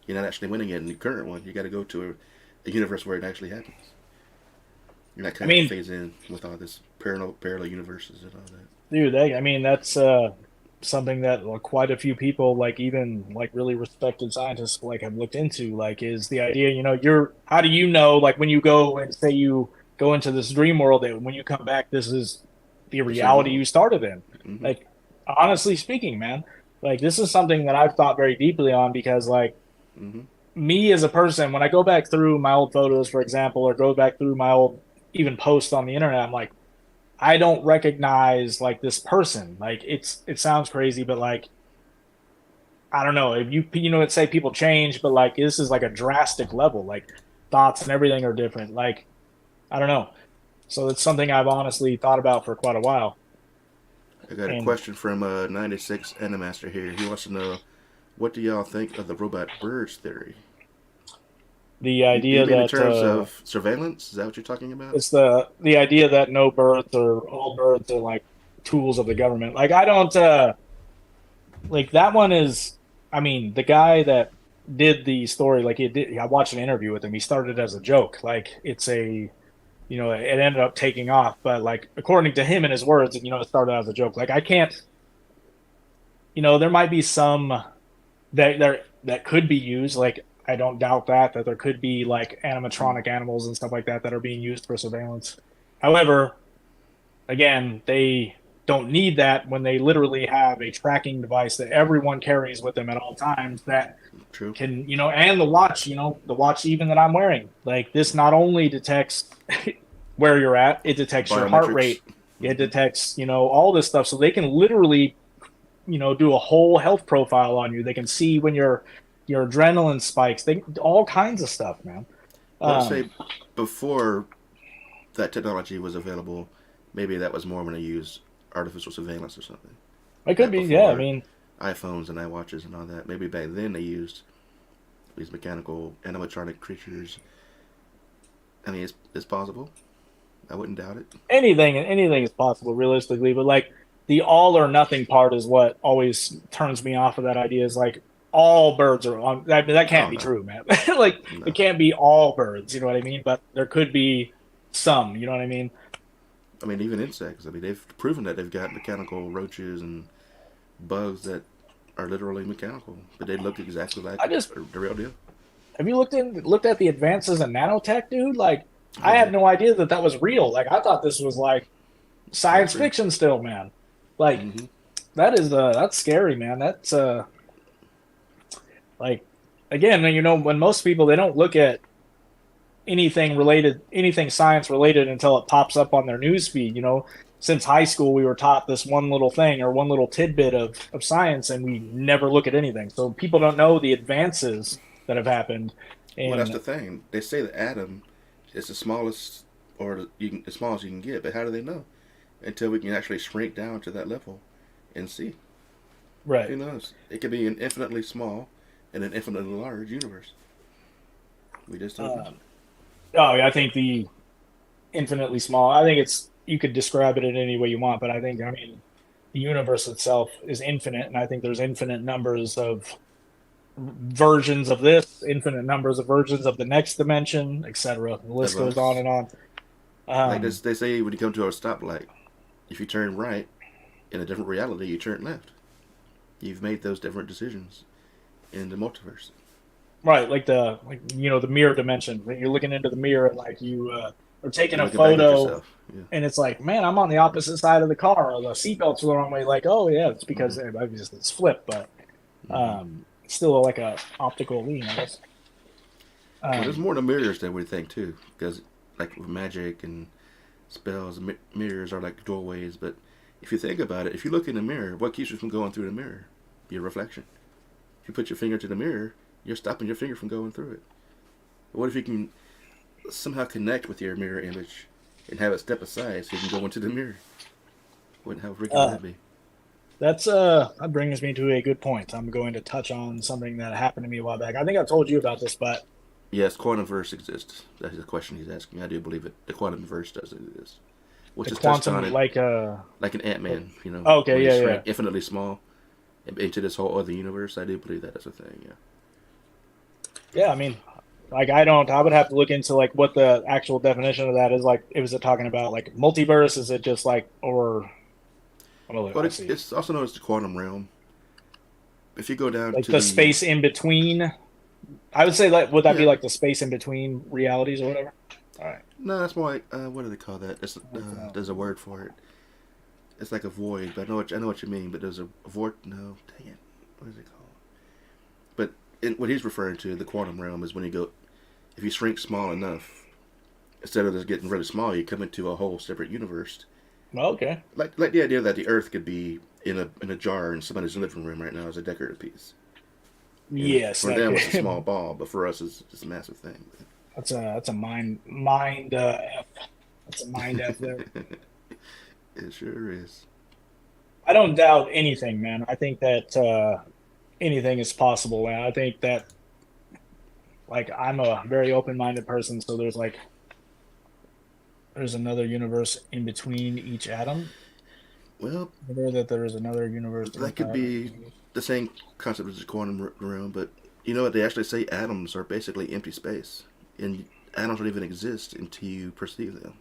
[SPEAKER 1] You're not actually winning it in the current one. You got to go to a universe where it actually happens. And that
[SPEAKER 2] I
[SPEAKER 1] kind of
[SPEAKER 2] mean,
[SPEAKER 1] fades in with all this parallel universes and all that.
[SPEAKER 2] dude, I mean that's something that quite a few people, like even like really respected scientists, like have looked into. Like, is the idea, you're how do you know, like when you go and say you go into this dream world, that when you come back, this is the
[SPEAKER 1] The same
[SPEAKER 2] reality
[SPEAKER 1] world.
[SPEAKER 2] you started in?
[SPEAKER 1] Hmm.
[SPEAKER 2] Like, honestly speaking, man, like this is something that I've thought very deeply on, because like
[SPEAKER 1] Hmm.
[SPEAKER 2] me as a person, when I go back through my old photos, for example, or go back through my old even posts on the internet, I'm like, I don't recognize like this person. Like, it sounds crazy, but like I don't know, if let's say people change, but like this is like a drastic level. Like, thoughts and everything are different. Like, I don't know. So it's something I've honestly thought about for quite a while.
[SPEAKER 1] I got a
[SPEAKER 2] And
[SPEAKER 1] question from 96 Animaster here. He wants to know, what do y'all think of the robot birds theory?
[SPEAKER 2] the
[SPEAKER 1] You
[SPEAKER 2] idea
[SPEAKER 1] mean in
[SPEAKER 2] that
[SPEAKER 1] terms of surveillance? Is that what you're talking about?
[SPEAKER 2] it's the idea that no birds or all birds are like tools of the government. Like, I don't like that one is, I mean, the guy that did the story, like, I watched an interview with him. He started as a joke. Like, it's a, it ended up taking off, but like according to him and his words, it started as a joke. Like, I can't, there might be some that could be used. Like, I don't doubt that there could be like
[SPEAKER 1] Mm.
[SPEAKER 2] animatronic animals and stuff like that that are being used for surveillance. However, again, they don't need that when they literally have a tracking device that everyone carries with them at all times, that
[SPEAKER 1] True.
[SPEAKER 2] can, and the watch even that I'm wearing. Like, this not only detects where you're at, it detects your heart
[SPEAKER 1] Biometrics.
[SPEAKER 2] rate, it
[SPEAKER 1] Hmm.
[SPEAKER 2] detects, all this stuff. So they can literally, do a whole health profile on you. They can see when your adrenaline spikes. They all kinds of stuff, man.
[SPEAKER 1] Well, let's say
[SPEAKER 2] Um,
[SPEAKER 1] before that technology was available, maybe that was more when they used artificial surveillance or something.
[SPEAKER 2] it could
[SPEAKER 1] Back
[SPEAKER 2] be, yeah. I
[SPEAKER 1] before
[SPEAKER 2] mean,
[SPEAKER 1] iPhones and iWatches and all that. Maybe back then they used these mechanical animatronic creatures. I mean, it's possible. I wouldn't doubt it.
[SPEAKER 2] anything is possible realistically, but like the all or nothing part is what always turns me off of that idea. Is like all birds are on that can't
[SPEAKER 1] Oh
[SPEAKER 2] be
[SPEAKER 1] no,
[SPEAKER 2] true, man. Like, it
[SPEAKER 1] no.
[SPEAKER 2] can't be all birds, you know what I mean? But there could be some, you know what I mean?
[SPEAKER 1] I mean, even insects. I mean, they've proven that they've got mechanical roaches and bugs that are literally mechanical, but they look exactly like
[SPEAKER 2] I just
[SPEAKER 1] the real deal.
[SPEAKER 2] Have you looked at the advances in nanotech, dude? Like,
[SPEAKER 1] Oh
[SPEAKER 2] I
[SPEAKER 1] yeah,
[SPEAKER 2] had no idea that that was real. Like, I thought this was like
[SPEAKER 1] oh it's
[SPEAKER 2] science
[SPEAKER 1] real.
[SPEAKER 2] fiction still, man. Like,
[SPEAKER 1] Hmm.
[SPEAKER 2] that's scary, man. That's like, again, when most people, they don't look at anything science related until it pops up on their news feed. Since high school, we were taught this one little thing or one little tidbit of science, and we never look at anything. So people don't know the advances that have happened.
[SPEAKER 1] Well, that's
[SPEAKER 2] And
[SPEAKER 1] the thing. They say the atom is the smallest, or as small as you can get. But how do they know? Until we can actually shrink down to that level and see.
[SPEAKER 2] right.
[SPEAKER 1] Who knows? It could be an infinitely small and an infinitely large universe. We just don't know.
[SPEAKER 2] Um, oh, yeah, I think the infinitely small. I think it's you could describe it in any way you want, but I mean, the universe itself is infinite, and I think there's infinite numbers of versions of this, infinite numbers of versions of the next dimension, etc. The
[SPEAKER 1] Of
[SPEAKER 2] list goes on
[SPEAKER 1] us,
[SPEAKER 2] and on.
[SPEAKER 1] like this,
[SPEAKER 2] Um,
[SPEAKER 1] they say when you come to a stoplight, if you turn right in a different reality, you turn left. You've made those different decisions in the multiverse.
[SPEAKER 2] right, like the mirror dimension. When you're looking into the mirror, and like you are taking
[SPEAKER 1] You're
[SPEAKER 2] a
[SPEAKER 1] looking back at
[SPEAKER 2] photo,
[SPEAKER 1] yourself. Yeah.
[SPEAKER 2] and it's like, man, I'm on the opposite side of the car, or the seatbelt's the wrong way. Like, oh yeah, it's
[SPEAKER 1] Mm-hmm.
[SPEAKER 2] because it's flipped, but
[SPEAKER 1] Mm-hmm.
[SPEAKER 2] still like a optical illusion, I guess.
[SPEAKER 1] Well, there's more to mirrors than we think too, because like with magic and spells, mirrors are like doorways. But if you think about it, if you look in the mirror, what keeps you from going through the mirror? Your reflection. If you put your finger to the mirror, you're stopping your finger from going through it. What if you can somehow connect with your mirror image and have it step aside so you can go into the mirror? How freaking would that be?
[SPEAKER 2] That brings me to a good point. I'm going to touch on something that happened to me a while back. I think I've told you about this, but
[SPEAKER 1] Yes, quantum verse exists. That's the question he's asking. I do believe it. The quantum verse does exist, which
[SPEAKER 2] the
[SPEAKER 1] is touched on
[SPEAKER 2] quantum,
[SPEAKER 1] it like an Ant Man. You know,
[SPEAKER 2] okay,
[SPEAKER 1] when he
[SPEAKER 2] yeah,
[SPEAKER 1] shrank
[SPEAKER 2] yeah.
[SPEAKER 1] infinitely small into this whole other universe. I do believe that is a thing. Yeah.
[SPEAKER 2] Yeah, I mean, like I don't. I would have to look into like what the actual definition of that is. Like, was it talking about like multiverse? Is it just like or?
[SPEAKER 1] But
[SPEAKER 2] I'll see.
[SPEAKER 1] it's also known as the quantum realm. If you go down
[SPEAKER 2] Like
[SPEAKER 1] to
[SPEAKER 2] the
[SPEAKER 1] the
[SPEAKER 2] space in between. I would say like would that be
[SPEAKER 1] yeah,
[SPEAKER 2] like the space in between realities or whatever? All right.
[SPEAKER 1] no, that's more like what do they call that?
[SPEAKER 2] Okay.
[SPEAKER 1] There's a word for it. It's like a void, but I know what you mean. But there's a void. No, dang it, what is it called? But what he's referring to, the quantum realm, is when you go, if you shrink small enough, instead of just getting really small, you come into a whole separate universe.
[SPEAKER 2] Okay.
[SPEAKER 1] Like the idea that the Earth could be in a jar in somebody's living room right now as a decorative piece. And
[SPEAKER 2] Yes,
[SPEAKER 1] for
[SPEAKER 2] that
[SPEAKER 1] them, it's a
[SPEAKER 2] could.
[SPEAKER 1] small ball, but for us, it's a massive thing.
[SPEAKER 2] That's a mind F. That's a mind F there.
[SPEAKER 1] It sure is.
[SPEAKER 2] I don't doubt anything, man. I think that anything is possible, man. I think that like I'm a very open-minded person, so there's another universe in between each atom.
[SPEAKER 1] Well,
[SPEAKER 2] Or that there is another universe
[SPEAKER 1] that could
[SPEAKER 2] inside of
[SPEAKER 1] be
[SPEAKER 2] me.
[SPEAKER 1] the same concept as the quantum realm, but you know what? They actually say atoms are basically empty space, and atoms don't even exist until you perceive them.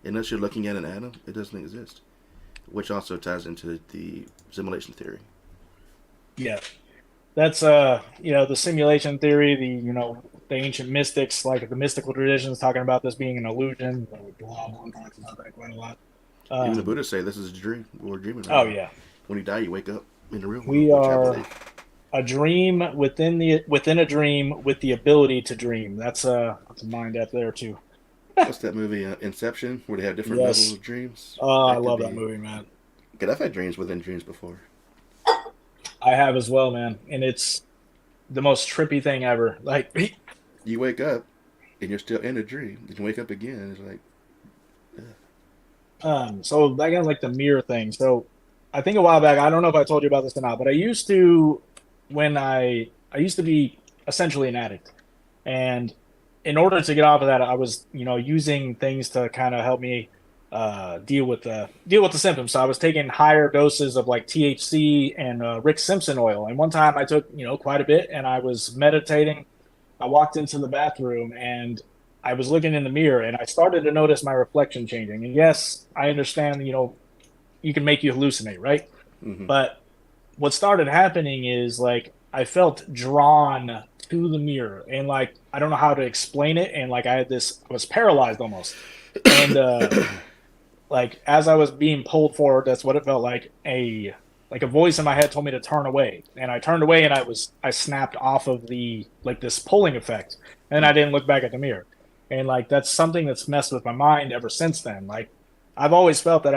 [SPEAKER 1] Unless you're looking at an atom, it doesn't exist. Which also ties into the simulation theory.
[SPEAKER 2] Yeah. That's the simulation theory, the ancient mystics, like the mystical traditions talking about this being an illusion. Blah blah talks about that quite a lot.
[SPEAKER 1] Even the
[SPEAKER 2] Um,
[SPEAKER 1] Buddhists say this is a dream. We're dreaming right
[SPEAKER 2] oh
[SPEAKER 1] now.
[SPEAKER 2] yeah.
[SPEAKER 1] When you die, you wake up in the real world,
[SPEAKER 2] We
[SPEAKER 1] which I
[SPEAKER 2] are
[SPEAKER 1] believe.
[SPEAKER 2] a dream within a dream with the ability to dream. That's a mind up there too.
[SPEAKER 1] What's that movie, Inception, where they have different levels
[SPEAKER 2] Yes.
[SPEAKER 1] of dreams?
[SPEAKER 2] I
[SPEAKER 1] That could
[SPEAKER 2] love that
[SPEAKER 1] be.
[SPEAKER 2] movie, man.
[SPEAKER 1] Because I've had dreams within dreams before.
[SPEAKER 2] I have as well, man. And it's the most trippy thing ever. Like
[SPEAKER 1] You wake up and you're still in a dream. Then you wake up again. It's like,
[SPEAKER 2] so that kind of like the mirror thing. So I think a while back, I don't know if I told you about this or not, but I used to when I used to be essentially an addict. And in order to get off of that, I was, using things to kind of help me deal with the symptoms. So I was taking higher doses of like THC and Rick Simpson oil. And one time I took, quite a bit, and I was meditating. I walked into the bathroom and I was looking in the mirror, and I started to notice my reflection changing. And yes, I understand, you can make you hallucinate, right?
[SPEAKER 1] mm-hmm.
[SPEAKER 2] But what started happening is like I felt drawn to the mirror, and like I don't know how to explain it, and like I was paralyzed almost. And like as I was being pulled forward, that's what it felt like a voice in my head told me to turn away. And I turned away, and I snapped off of the like this pulling effect. And I didn't look back at the mirror. And like that's something that's messed with my mind ever since then. Like I've always felt that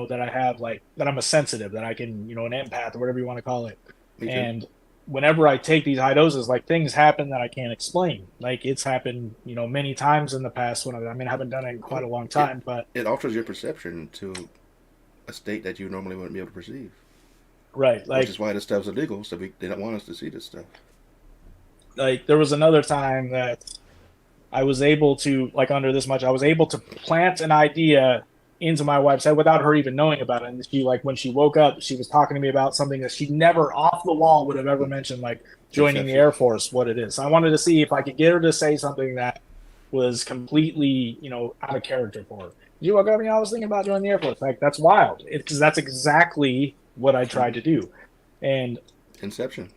[SPEAKER 2] that I have like that I'm a sensitive, that I can, an empath or whatever you want to call it.
[SPEAKER 1] Me too.
[SPEAKER 2] And whenever I take these high doses, like things happen that I can't explain. Like it's happened, many times in the past I mean, I haven't done it in quite
[SPEAKER 1] Well,
[SPEAKER 2] a long
[SPEAKER 1] it
[SPEAKER 2] time, but
[SPEAKER 1] it alters your perception to a state that you normally wouldn't be able to perceive.
[SPEAKER 2] right.
[SPEAKER 1] Which is why this stuff's illegal. So they don't want us to see this stuff.
[SPEAKER 2] Like there was another time that I was able to, like under this much, I was able to plant an idea into my wife's head without her even knowing about it. And she, like, when she woke up, she was talking to me about something that she never off the wall would have ever mentioned, like joining the
[SPEAKER 1] Inception.
[SPEAKER 2] Air Force, what it is. So I wanted to see if I could get her to say something that was completely, out of character for her. You woke up and I was thinking about joining the Air Force. Like, that's wild. Because that's exactly what I tried to do. And
[SPEAKER 1] Inception.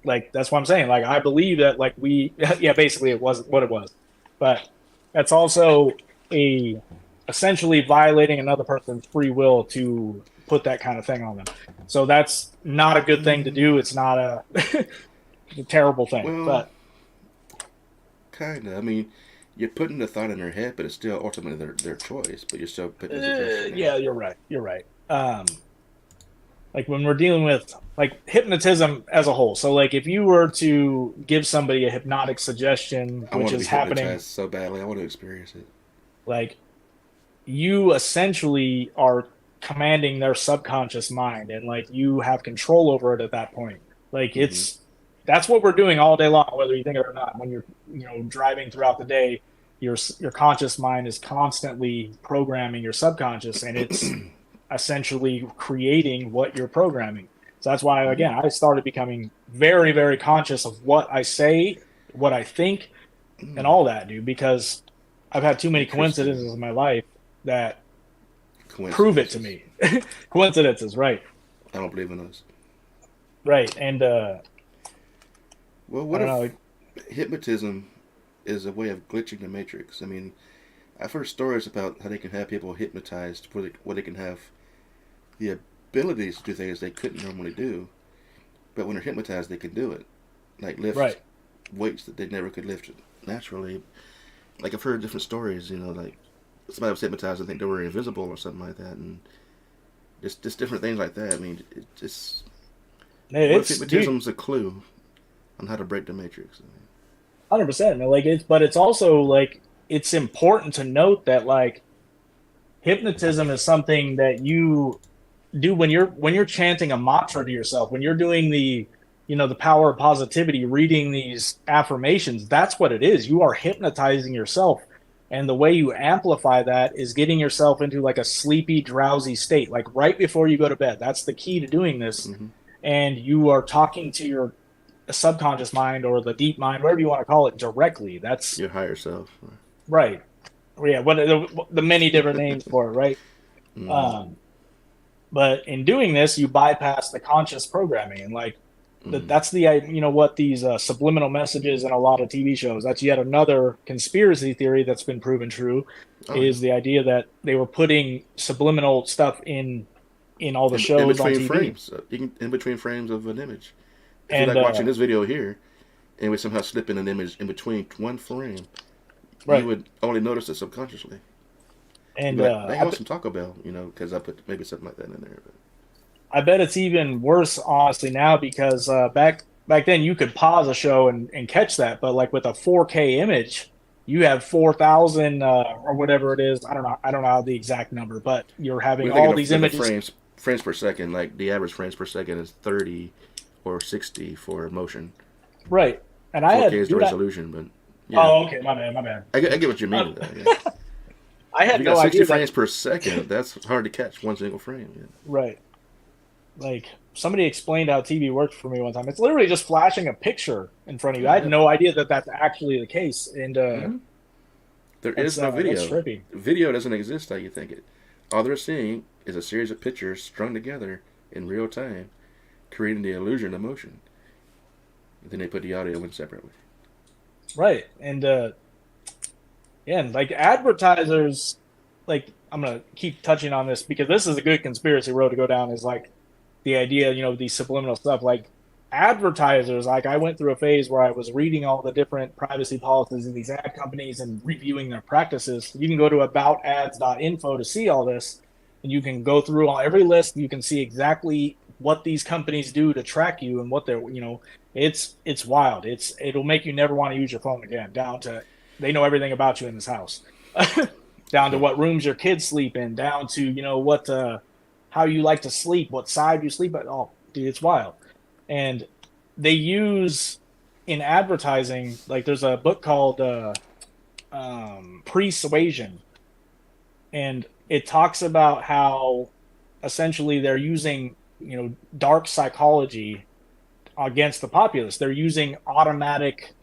[SPEAKER 2] like that's what I'm saying. Like I believe that like we yeah, basically it was what it was. But that's also a essentially violating another person's free will to put that kind of thing on them. So that's not a good thing to do. It's not a, a terrible thing.
[SPEAKER 1] Well,
[SPEAKER 2] But
[SPEAKER 1] kind of. I mean, you're putting the thought in their head, but it's still ultimately their choice. But you're still putting the suggestion in.
[SPEAKER 2] Yeah, you're right. You're right. Like when we're dealing with like hypnotism as a whole. So like if you were to give somebody a hypnotic suggestion,
[SPEAKER 1] I
[SPEAKER 2] which
[SPEAKER 1] want to be
[SPEAKER 2] is happening,
[SPEAKER 1] hypnotized so badly. I want to experience it.
[SPEAKER 2] like you essentially are commanding their subconscious mind and like you have control over it at that point. Like
[SPEAKER 1] Mm-hmm.
[SPEAKER 2] that's what we're doing all day long, whether you think it or not. When you're driving throughout the day, your conscious mind is constantly programming your subconscious, and it's essentially creating what you're programming. So that's why
[SPEAKER 1] Mm-hmm.
[SPEAKER 2] again I started becoming very very conscious of what I say, what I think, and
[SPEAKER 1] Mm.
[SPEAKER 2] all that, dude. Because I've had too many
[SPEAKER 1] Interesting.
[SPEAKER 2] coincidences in my life that prove it to
[SPEAKER 1] Coincidences.
[SPEAKER 2] me. Coincidences, right?
[SPEAKER 1] I don't believe in those.
[SPEAKER 2] Right, and
[SPEAKER 1] Well,
[SPEAKER 2] I
[SPEAKER 1] what
[SPEAKER 2] don't
[SPEAKER 1] if
[SPEAKER 2] know.
[SPEAKER 1] hypnotism is a way of glitching the matrix? I mean, I've heard stories about how they can have people hypnotized where they can have the abilities to do things they couldn't normally do, but when they're hypnotized, they can do it, like lift
[SPEAKER 2] Right,
[SPEAKER 1] weights that they never could lift naturally. Like I've heard different stories, like somebody was hypnotized and think they were invisible or something like that, and just different things like that. I mean, it just what if
[SPEAKER 2] it's dude,
[SPEAKER 1] hypnotism's a clue on how to break the matrix?
[SPEAKER 2] 100%. Like but it's also like it's important to note that like hypnotism is something that you do when you're chanting a mantra to yourself, when you're doing the power of positivity, reading these affirmations. That's what it is. You are hypnotizing yourself, and the way you amplify that is getting yourself into like a sleepy drowsy state, like right before you go to bed. That's the key to doing this.
[SPEAKER 1] Mm-hmm.
[SPEAKER 2] And you are talking to your subconscious mind or the deep mind, whatever you want to call it, directly. That's
[SPEAKER 1] Your higher self.
[SPEAKER 2] right. Yeah, what the many different names for it, right?
[SPEAKER 1] Mm-hmm.
[SPEAKER 2] um but in doing this, you bypass the conscious programming, and like
[SPEAKER 1] Mm-hmm.
[SPEAKER 2] that's the what these subliminal messages in a lot of TV shows. That's yet another conspiracy theory that's been proven true.
[SPEAKER 1] Oh yeah.
[SPEAKER 2] Is the idea that they were putting subliminal stuff in all the
[SPEAKER 1] In
[SPEAKER 2] shows on
[SPEAKER 1] between
[SPEAKER 2] TV,
[SPEAKER 1] frames, in between frames of an image. If you're
[SPEAKER 2] and
[SPEAKER 1] like watching this video here, and we somehow slip in an image in between one frame, you
[SPEAKER 2] right,
[SPEAKER 1] would only notice it subconsciously. You'd
[SPEAKER 2] and
[SPEAKER 1] be like, "Dang, I want some Taco Bell," because I put maybe something like that in there. But
[SPEAKER 2] I bet it's even worse, honestly, now because back then you could pause a show and catch that, but like with a 4K image, you have 4,000 or whatever it is. I don't know the exact number, but you're having
[SPEAKER 1] we're thinking
[SPEAKER 2] all
[SPEAKER 1] of
[SPEAKER 2] these
[SPEAKER 1] like a
[SPEAKER 2] images,
[SPEAKER 1] frames per second. Like the average frames per second is 30 or 60 for motion.
[SPEAKER 2] right? And I
[SPEAKER 1] 4K
[SPEAKER 2] had,
[SPEAKER 1] is the
[SPEAKER 2] dude,
[SPEAKER 1] resolution, but yeah,
[SPEAKER 2] oh, okay, my bad, my bad.
[SPEAKER 1] I get what you mean though. Yeah.
[SPEAKER 2] I
[SPEAKER 1] If
[SPEAKER 2] had
[SPEAKER 1] you got
[SPEAKER 2] no
[SPEAKER 1] 60
[SPEAKER 2] idea that,
[SPEAKER 1] frames per second, that's hard to catch one single frame. Yeah.
[SPEAKER 2] right? Like somebody explained how TV worked for me one time. It's literally just flashing a picture in front of you. I
[SPEAKER 1] Oh
[SPEAKER 2] had
[SPEAKER 1] yeah.
[SPEAKER 2] no idea that that's actually the case, and
[SPEAKER 1] Mm-hmm. There
[SPEAKER 2] that's
[SPEAKER 1] is no
[SPEAKER 2] that's
[SPEAKER 1] video.
[SPEAKER 2] trippy.
[SPEAKER 1] Video doesn't exist how you think it. All they're seeing is a series of pictures strung together in real time, creating the illusion of motion. And then they put the audio in separately.
[SPEAKER 2] Right. And yeah, and like advertisers, like I'm gonna keep touching on this because this is a good conspiracy road to go down, is like the idea, these subliminal stuff. Like advertisers, like I went through a phase where I was reading all the different privacy policies of these ad companies and reviewing their practices. You can go to aboutads.info to see all this, and you can go through every list. You can see exactly what these companies do to track you and what they're, it's wild. It'll make you never want to use your phone again, down to they know everything about you in this house. Down to
[SPEAKER 1] Huh.
[SPEAKER 2] what rooms your kids sleep in, down to what how you like to sleep, what side you sleep at. Oh, dude, it's wild. And they use in advertising, like there's a book called Persuasion, and it talks about how essentially they're using dark psychology against the populace. They're using automatic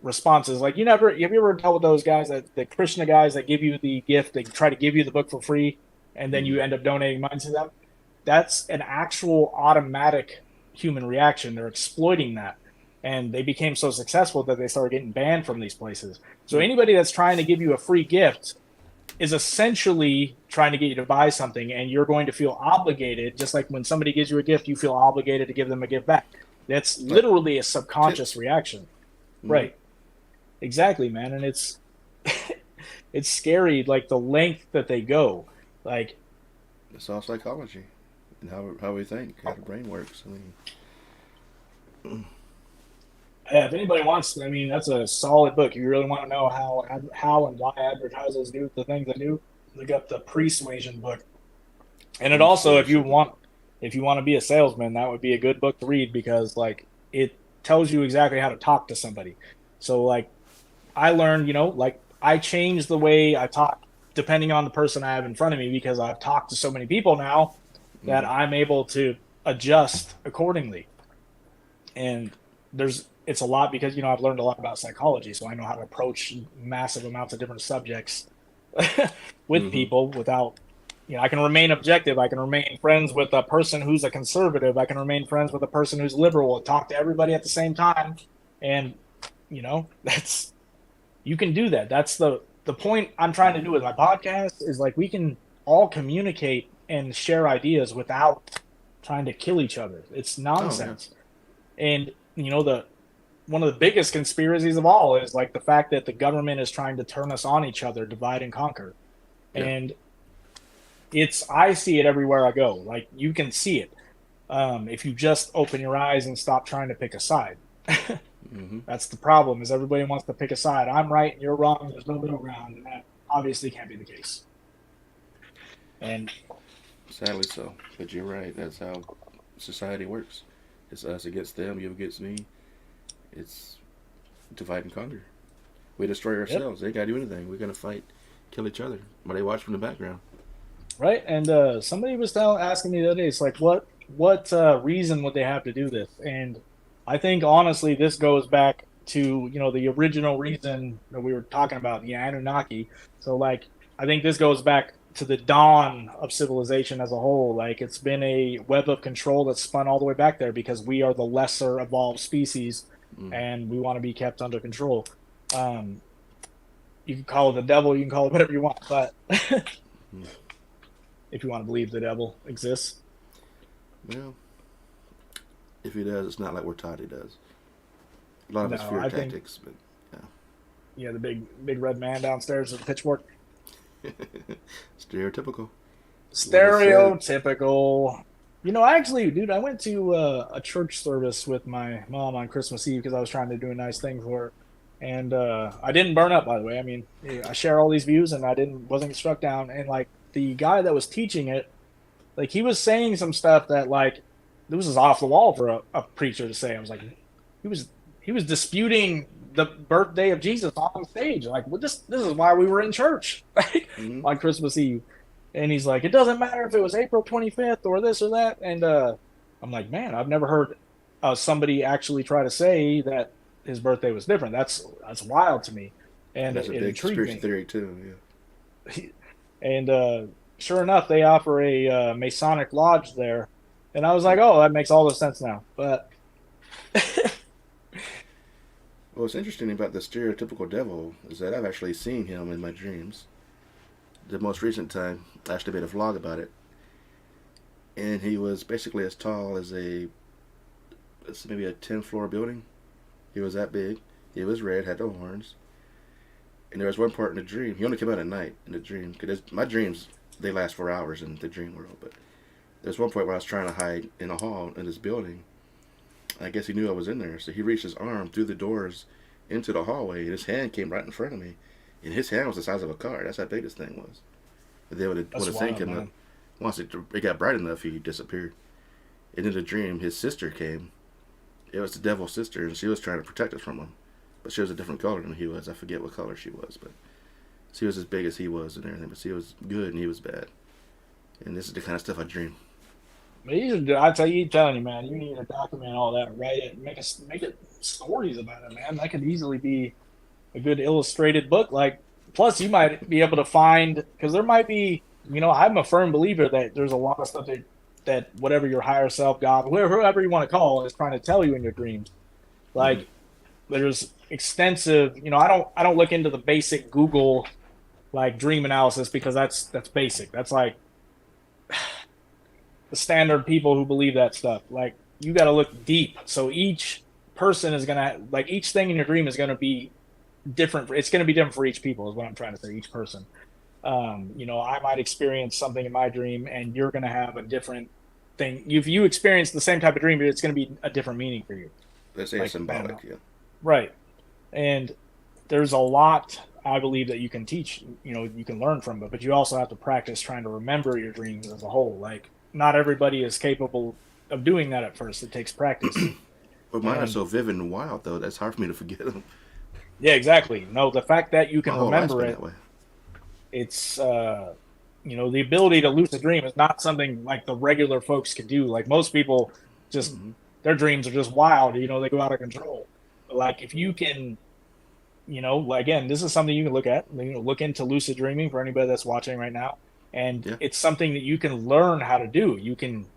[SPEAKER 2] responses. Like have you ever dealt with those guys, that the Krishna guys that give you the gift, they try to give you the book for free, and then
[SPEAKER 1] Mm-hmm.
[SPEAKER 2] you end up donating money to them? That's an actual automatic human reaction. They're exploiting that, and they became so successful that they started getting banned from these places. So anybody that's trying to give you a free gift is essentially trying to get you to buy something, and you're going to feel obligated, just like when somebody gives you a gift, you feel obligated to give them a gift back. That's
[SPEAKER 1] Like
[SPEAKER 2] literally a subconscious
[SPEAKER 1] tips.
[SPEAKER 2] reaction.
[SPEAKER 1] Mm-hmm.
[SPEAKER 2] Right. exactly, man. And it's scary, like the length that they go. Like,
[SPEAKER 1] It's all psychology and how we think, how the brain works. I mean,
[SPEAKER 2] yeah, if anybody wants, I mean, that's a solid book. If you really want to know how and why advertisers do the things they do, look up the Persuasion book. And it also,
[SPEAKER 1] persuasion.
[SPEAKER 2] if you want to be a salesman, that would be a good book to read because like it tells you exactly how to talk to somebody. So like I learned, like I changed the way I talk depending on the person I have in front of me because I've talked to so many people now that
[SPEAKER 1] Mm-hmm.
[SPEAKER 2] I'm able to adjust accordingly. And it's a lot because I've learned a lot about psychology, so I know how to approach massive amounts of different subjects with
[SPEAKER 1] Mm-hmm.
[SPEAKER 2] people without I can remain objective. I can remain friends with a person who's a conservative. I can remain friends with a person who's liberal and talk to everybody at the same time. And that's you can do that. That's the point I'm trying to do with my podcast is like we can all communicate and share ideas without trying to kill each other. It's
[SPEAKER 1] Oh yeah.
[SPEAKER 2] nonsense. And the one of the biggest conspiracies of all is like the fact that the government is trying to turn us on each other, divide and conquer.
[SPEAKER 1] Yeah.
[SPEAKER 2] And I see it everywhere I go. Like you can see it if you just open your eyes and stop trying to pick a side.
[SPEAKER 1] Mm-hmm.
[SPEAKER 2] That's the problem. Is everybody wants to pick a side. I'm right and you're wrong. There's no middle ground, and that obviously can't be the case. And
[SPEAKER 1] Sadly so. But you're right. That's how society works. It's us against them, you against me. It's divide and conquer. We destroy
[SPEAKER 2] yep,
[SPEAKER 1] ourselves. They gotta do anything. We're gonna fight, kill each other. But they watch from the background.
[SPEAKER 2] right. And somebody was asking me the other day. It's like, what reason would they have to do this? And I think honestly, this goes back to the original reason that we were talking about, the Anunnaki. So like, I think this goes back to the dawn of civilization as a whole. Like, it's been a web of control that's spun all the way back there because we are the lesser evolved species,
[SPEAKER 1] Mm-hmm.
[SPEAKER 2] and we want to be kept under control. Um, you can call it the devil, you can call it whatever you want, but if you want to believe the devil exists.
[SPEAKER 1] Well, if he does, it's not like we're taught he does. A lot of it's
[SPEAKER 2] No,
[SPEAKER 1] fear
[SPEAKER 2] I think
[SPEAKER 1] tactics, but
[SPEAKER 2] the big red man downstairs with the pitchfork.
[SPEAKER 1] yeah. Stereotypical. Like I said,
[SPEAKER 2] Stereotypical. Actually, dude, I went to a church service with my mom on Christmas Eve because I was trying to do a nice thing for her, and I didn't burn up. By the way, I mean, I share all these views, and I didn't wasn't struck down. And like the guy that was teaching it, like he was saying some stuff that like this was off the wall for a preacher to say. I was like, he was he was disputing the birthday of Jesus on stage. Like, well, this is why we were in church like,
[SPEAKER 1] mm-hmm.
[SPEAKER 2] on Christmas Eve. And he's like, it doesn't matter if it was April 25th or this or that. And I'm like, man, I've never heard somebody actually try to say that his birthday was different. That's wild to me,
[SPEAKER 1] And
[SPEAKER 2] and
[SPEAKER 1] that's a
[SPEAKER 2] it
[SPEAKER 1] big
[SPEAKER 2] intrigued
[SPEAKER 1] conspiracy
[SPEAKER 2] me.
[SPEAKER 1] theory too. Yeah.
[SPEAKER 2] And sure enough, they offer a Masonic lodge there, and I was like, oh, that makes all the sense now. But
[SPEAKER 1] Well, what's interesting about the stereotypical devil is that I've actually seen him in my dreams. The most recent time, I actually made a vlog about it, and he was basically as tall as it's maybe a 10-floor building. He was that big. He was red, had no horns. And there was one part in the dream. He only came out at night in the dream. Because my dreams, they last for hours in the dream world. But there's one point where I was trying to hide in a hall in this building. I guess he knew I was in there. So he reached his arm through the doors into the hallway. And his hand came right in front of me. And his hand was the size of a car. That's how big this thing was. But then when
[SPEAKER 2] that's
[SPEAKER 1] the thing
[SPEAKER 2] wild,
[SPEAKER 1] came up,
[SPEAKER 2] man.
[SPEAKER 1] once it got bright enough, he disappeared. And in the dream, his sister came. It was the devil's sister, and she was trying to protect us from him. But she was a different color than he was. I forget what color she was, but she was as big as he was and everything. But she was good and he was bad. And this is the kind of stuff I dream.
[SPEAKER 2] But I tell you, telling you, man, you need to document all that, write it, make it stories about it, man. That could easily be a good illustrated book. Like, plus you might be able to find because there might be, I'm a firm believer that there's a lot of stuff that whatever your higher self, God, whoever you want to call it, is trying to tell you in your dreams.
[SPEAKER 1] Mm-hmm.
[SPEAKER 2] Like, there's extensive, I don't look into the basic Google like dream analysis because that's basic. That's like the standard people who believe that stuff. Like you got to look deep. So each person is gonna like each thing in your dream is gonna be different. It's going to be different for each people, is what I'm trying to say. Each person. I might experience something in my dream, and you're going to have a different thing. If you experience the same type of dream, but it's going to be a different meaning for you.
[SPEAKER 1] Let's say it's
[SPEAKER 2] Like, I don't
[SPEAKER 1] symbolic,
[SPEAKER 2] know.
[SPEAKER 1] yeah.
[SPEAKER 2] Right. And there's a lot I believe that you can teach, you can learn from it, but you also have to practice trying to remember your dreams as a whole. Like, not everybody is capable of doing that at first. It takes practice.
[SPEAKER 1] But mine are
[SPEAKER 2] And
[SPEAKER 1] so vivid and wild, though, that's hard for me to forget them.
[SPEAKER 2] yeah, exactly. No, the fact that you
[SPEAKER 1] My
[SPEAKER 2] can
[SPEAKER 1] whole life's
[SPEAKER 2] remember
[SPEAKER 1] been
[SPEAKER 2] it,
[SPEAKER 1] that way.
[SPEAKER 2] it's the ability to lucid dream is not something like the regular folks can do. Like, most people just,
[SPEAKER 1] Hmm.
[SPEAKER 2] their dreams are just wild, they go out of control. But like, if you can, again, this is something you can look at, look into lucid dreaming for anybody that's watching right now. And
[SPEAKER 1] Yeah.
[SPEAKER 2] it's something that you can learn how to do. You can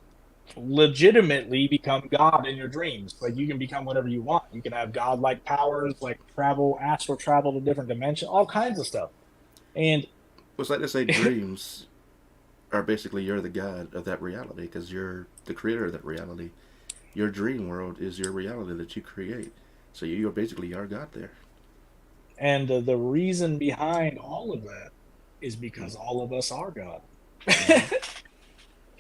[SPEAKER 2] legitimately become God in your dreams. Like, you can become whatever you want. You can have godlike powers, like travel, astral travel to different dimensions, all kinds of stuff. And
[SPEAKER 1] Well, it's like they say dreams are basically you're the god of that reality because you're the creator of that reality. Your dream world is your reality that you create. So you're basically your god there.
[SPEAKER 2] the reason behind all of that is because all of us are God.
[SPEAKER 1] Mm-hmm.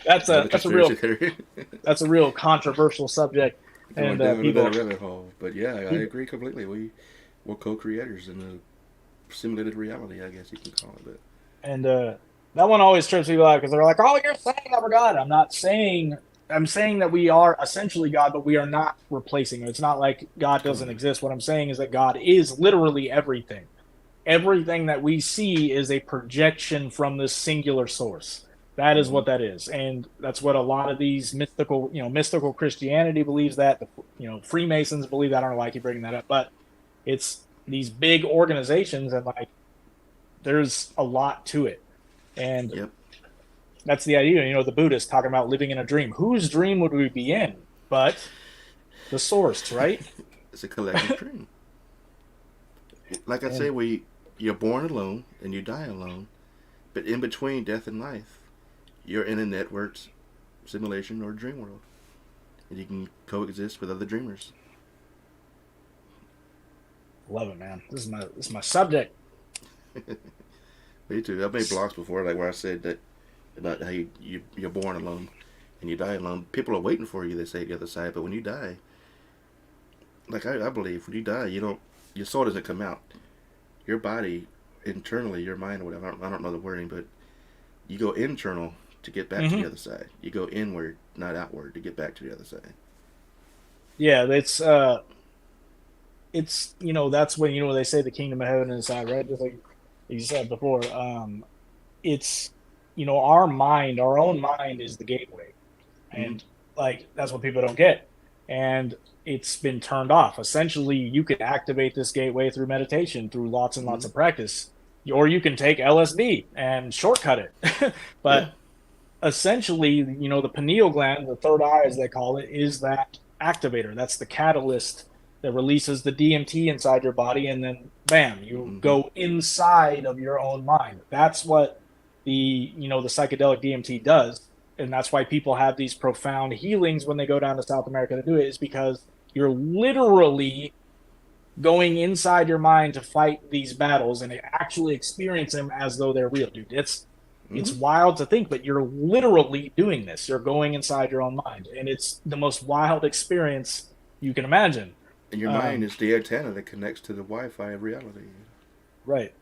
[SPEAKER 2] that's a
[SPEAKER 1] Another
[SPEAKER 2] that's a
[SPEAKER 1] conspiracy
[SPEAKER 2] real
[SPEAKER 1] theory.
[SPEAKER 2] that's a real controversial subject,
[SPEAKER 1] Going
[SPEAKER 2] and
[SPEAKER 1] down into that
[SPEAKER 2] people
[SPEAKER 1] rabbit hole. But yeah, I
[SPEAKER 2] people
[SPEAKER 1] agree completely. We're co-creators in a simulated reality, I guess you can call it. But
[SPEAKER 2] and that one always trips people out because they're like, "Oh, you're saying that we're God." I'm not saying. I'm saying that we are essentially God, but we are not replacing it. It's not like God
[SPEAKER 1] come
[SPEAKER 2] doesn't
[SPEAKER 1] on.
[SPEAKER 2] exist. What I'm saying is that God is literally everything. Everything that we see is a projection from this singular source. That is
[SPEAKER 1] Mm-hmm.
[SPEAKER 2] what that is, and that's what a lot of these mystical Christianity believes that. Freemasons believe that. I don't know why I keep bringing that up, but it's these big organizations, and like, there's a lot to it, and
[SPEAKER 1] Yep.
[SPEAKER 2] that's the idea. The Buddhists talking about living in a dream. Whose dream would we be in? But the source, right?
[SPEAKER 1] It's a collective dream. Like I say,
[SPEAKER 2] And
[SPEAKER 1] you're born alone and you die alone. But in between death and life, you're in a networked simulation or dream world, and you can coexist with other dreamers.
[SPEAKER 2] love it, man. This is my subject.
[SPEAKER 1] Me too. I've made blogs before, like where I said that about how you're born alone and you die alone. People are waiting for you. They say at the other side, but when you die, like I believe, when you die, you don't your soul doesn't come out. Your body internally, your mind or whatever. I don't know the wording, but you go internal to get back to the
[SPEAKER 2] Hmm.
[SPEAKER 1] other side. You go inward, not outward, to get back to the other side.
[SPEAKER 2] Yeah, it's that's when they say the kingdom of heaven is inside, right? Just like you said before. It's our own mind is the gateway,
[SPEAKER 1] Mm-hmm.
[SPEAKER 2] and like, that's what people don't get, and it's been turned off. Essentially, you can activate this gateway through meditation, through lots and
[SPEAKER 1] Mm-hmm.
[SPEAKER 2] lots of practice, or you can take LSD and shortcut it.
[SPEAKER 1] Yeah.
[SPEAKER 2] But essentially, the pineal gland, the third eye as they call it, is that activator. That's the catalyst that releases the DMT inside your body, and then bam, you
[SPEAKER 1] Mm-hmm.
[SPEAKER 2] go inside of your own mind. That's what the psychedelic DMT does, and that's why people have these profound healings when they go down to South America to do it. Is because you're literally going inside your mind to fight these battles and actually experience them as though they're real, dude. It's
[SPEAKER 1] Mm-hmm.
[SPEAKER 2] wild to think, but you're literally doing this. You're going inside your own mind, and it's the most wild experience you can imagine.
[SPEAKER 1] And your mind
[SPEAKER 2] Um,
[SPEAKER 1] is the antenna that connects to the Wi-Fi of reality.
[SPEAKER 2] right.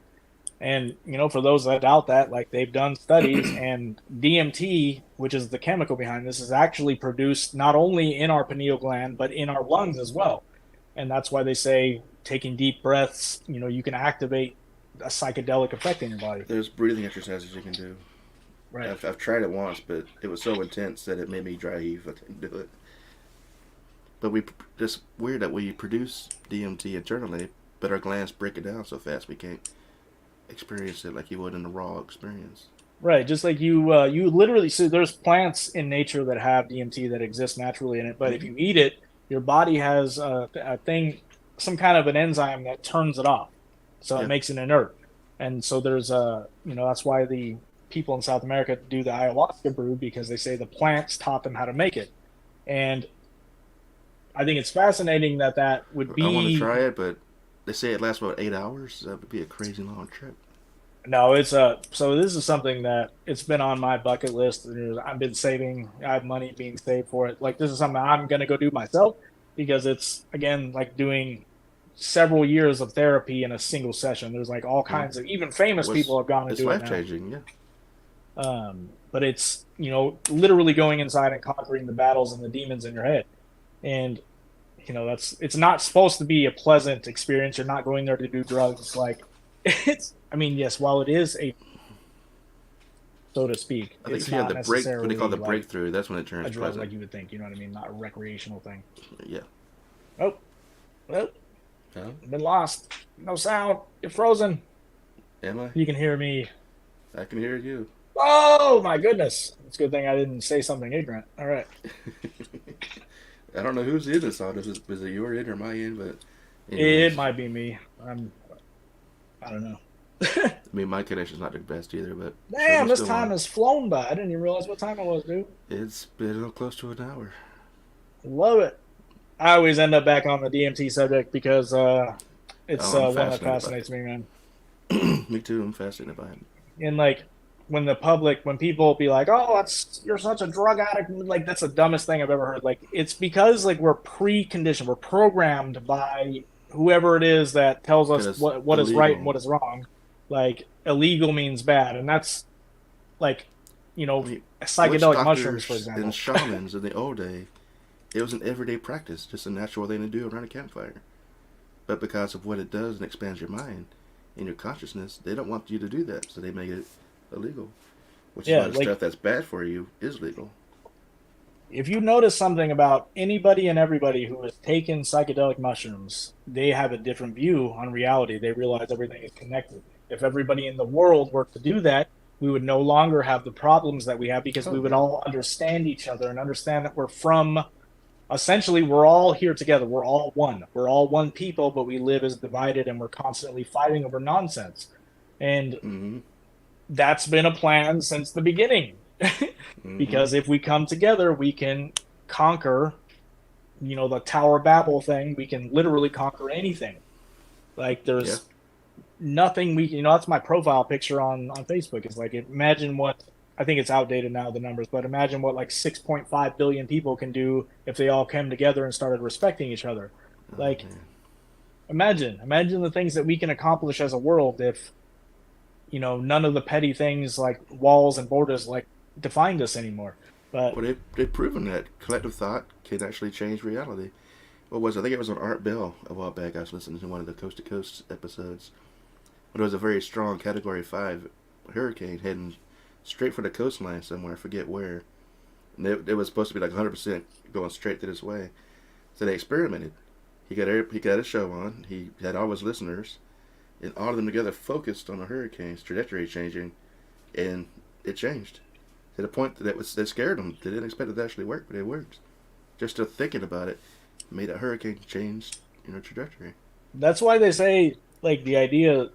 [SPEAKER 2] And for those that doubt that, like, they've done studies, and DMT, which is the chemical behind this, is actually produced not only in our pineal gland but in our lungs as well. And that's why they say taking deep breaths, you can activate a psychedelic effect in your body.
[SPEAKER 1] There's breathing exercises you can do.
[SPEAKER 2] Right.
[SPEAKER 1] I've tried it once, but it was so intense that it made me dry heave. I couldn't do it. But it's weird that we produce DMT internally, but our glands break it down so fast we can't experience it like you would in a raw experience.
[SPEAKER 2] Right, just like you literally see, there's plants in nature that have DMT that exist naturally in it, but if
[SPEAKER 1] Mm-hmm.
[SPEAKER 2] you eat it, your body has a thing, some kind of an enzyme that turns it off, so it
[SPEAKER 1] Yeah.
[SPEAKER 2] makes it inert. And so there's that's why the people in South America do the ayahuasca brew, because they say the plants taught them how to make it. And I think it's fascinating that that would
[SPEAKER 1] I want to
[SPEAKER 2] be
[SPEAKER 1] try it, but They say it lasts about 8 hours. That would be a crazy long trip.
[SPEAKER 2] No, it's so this is something that it's been on my bucket list. I've been saving. I have money being saved for it. Like this is something I'm gonna go do myself because it's again like doing several years of therapy in a single session. There's like all
[SPEAKER 1] Yeah.
[SPEAKER 2] kinds of even famous people have gone and
[SPEAKER 1] It's
[SPEAKER 2] do it
[SPEAKER 1] life
[SPEAKER 2] now.
[SPEAKER 1] changing. Yeah.
[SPEAKER 2] But it's literally going inside and conquering the battles and the demons in your head. And it's not supposed to be a pleasant experience. You're not going there to do drugs. Like it's I mean, yes, while it is a so to speak,
[SPEAKER 1] I think
[SPEAKER 2] it's
[SPEAKER 1] if you have
[SPEAKER 2] not
[SPEAKER 1] the break, what they call
[SPEAKER 2] necessarily
[SPEAKER 1] the
[SPEAKER 2] like
[SPEAKER 1] breakthrough, that's when it
[SPEAKER 2] a
[SPEAKER 1] turns
[SPEAKER 2] drug
[SPEAKER 1] pleasant.
[SPEAKER 2] like you would think. You know what I mean? Not a recreational thing.
[SPEAKER 1] Yeah.
[SPEAKER 2] Oh, well,
[SPEAKER 1] Huh?
[SPEAKER 2] I've been lost. No sound. You're frozen.
[SPEAKER 1] Am I?
[SPEAKER 2] You can hear me.
[SPEAKER 1] I can hear you.
[SPEAKER 2] Oh my goodness! It's a good thing I didn't say something ignorant. All right.
[SPEAKER 1] I don't know who's in this on. Was it your end or my end? But
[SPEAKER 2] It
[SPEAKER 1] anyways,
[SPEAKER 2] might be me. I don't know.
[SPEAKER 1] I mean, my connection's not the best either. But show
[SPEAKER 2] Damn,
[SPEAKER 1] must
[SPEAKER 2] this
[SPEAKER 1] go
[SPEAKER 2] time
[SPEAKER 1] on.
[SPEAKER 2] has flown by. I didn't even realize what time it was, dude.
[SPEAKER 1] It's been close to an hour.
[SPEAKER 2] Love it. I always end up back on the DMT subject because it's
[SPEAKER 1] Oh, I'm
[SPEAKER 2] one that
[SPEAKER 1] fascinated by
[SPEAKER 2] fascinates me, man.
[SPEAKER 1] it. Me too. I'm fascinated by it.
[SPEAKER 2] And like when people be like, "Oh, you're such a drug addict," like that's the dumbest thing I've ever heard. Like it's because like we're preconditioned, we're programmed by whoever it is that tells us
[SPEAKER 1] Because
[SPEAKER 2] what is right and
[SPEAKER 1] illegal.
[SPEAKER 2] what is wrong. Like illegal means bad, and that's like
[SPEAKER 1] I mean, witch
[SPEAKER 2] psychedelic mushrooms, for
[SPEAKER 1] doctors and
[SPEAKER 2] example.
[SPEAKER 1] shamans in the old day, it was an everyday practice, just a natural thing to do around a campfire. But because of what it does and expands your mind and your consciousness, they don't want you to do that, so they make it illegal. Which is
[SPEAKER 2] Yeah,
[SPEAKER 1] why the
[SPEAKER 2] like
[SPEAKER 1] stuff that's bad for you is legal.
[SPEAKER 2] if you notice something about anybody and everybody who has taken psychedelic mushrooms, they have a different view on reality. They realize everything is connected. If everybody in the world were to do that, we would no longer have the problems that we have because we
[SPEAKER 1] Oh
[SPEAKER 2] would
[SPEAKER 1] yeah,
[SPEAKER 2] all understand each other and understand that essentially, we're all here together. We're all one. We're all one people, but we live as divided and we're constantly fighting over nonsense. And
[SPEAKER 1] mm-hmm,
[SPEAKER 2] that's been a plan since the beginning.
[SPEAKER 1] mm-hmm,
[SPEAKER 2] Because if we come together, we can conquer, the Tower of Babel thing. We can literally conquer anything. Like
[SPEAKER 1] yeah,
[SPEAKER 2] there's nothing that's my profile picture on Facebook. It's like imagine what I think it's outdated now the numbers, but imagine what like 6.5 billion people can do if they all came together and started respecting each other.
[SPEAKER 1] oh
[SPEAKER 2] Like
[SPEAKER 1] man,
[SPEAKER 2] imagine the things that we can accomplish as a world if none of the petty things like walls and borders like defined us anymore. But
[SPEAKER 1] well they've proven that collective thought can actually change reality. What was it? I think it was on Art Bell a while back. I was listening to one of the Coast to Coast episodes. But it was a very strong Category 5 hurricane heading straight for the coastline somewhere. I forget where. And it was supposed to be like 100% going straight to this way. So they experimented. He got a show on. He had all his listeners, and all of them together focused on the hurricane's trajectory changing, and it changed to the point that scared them. They didn't expect it to actually work, but it worked. Just to thinking about it made a hurricane change, trajectory.
[SPEAKER 2] that's why they say like the idea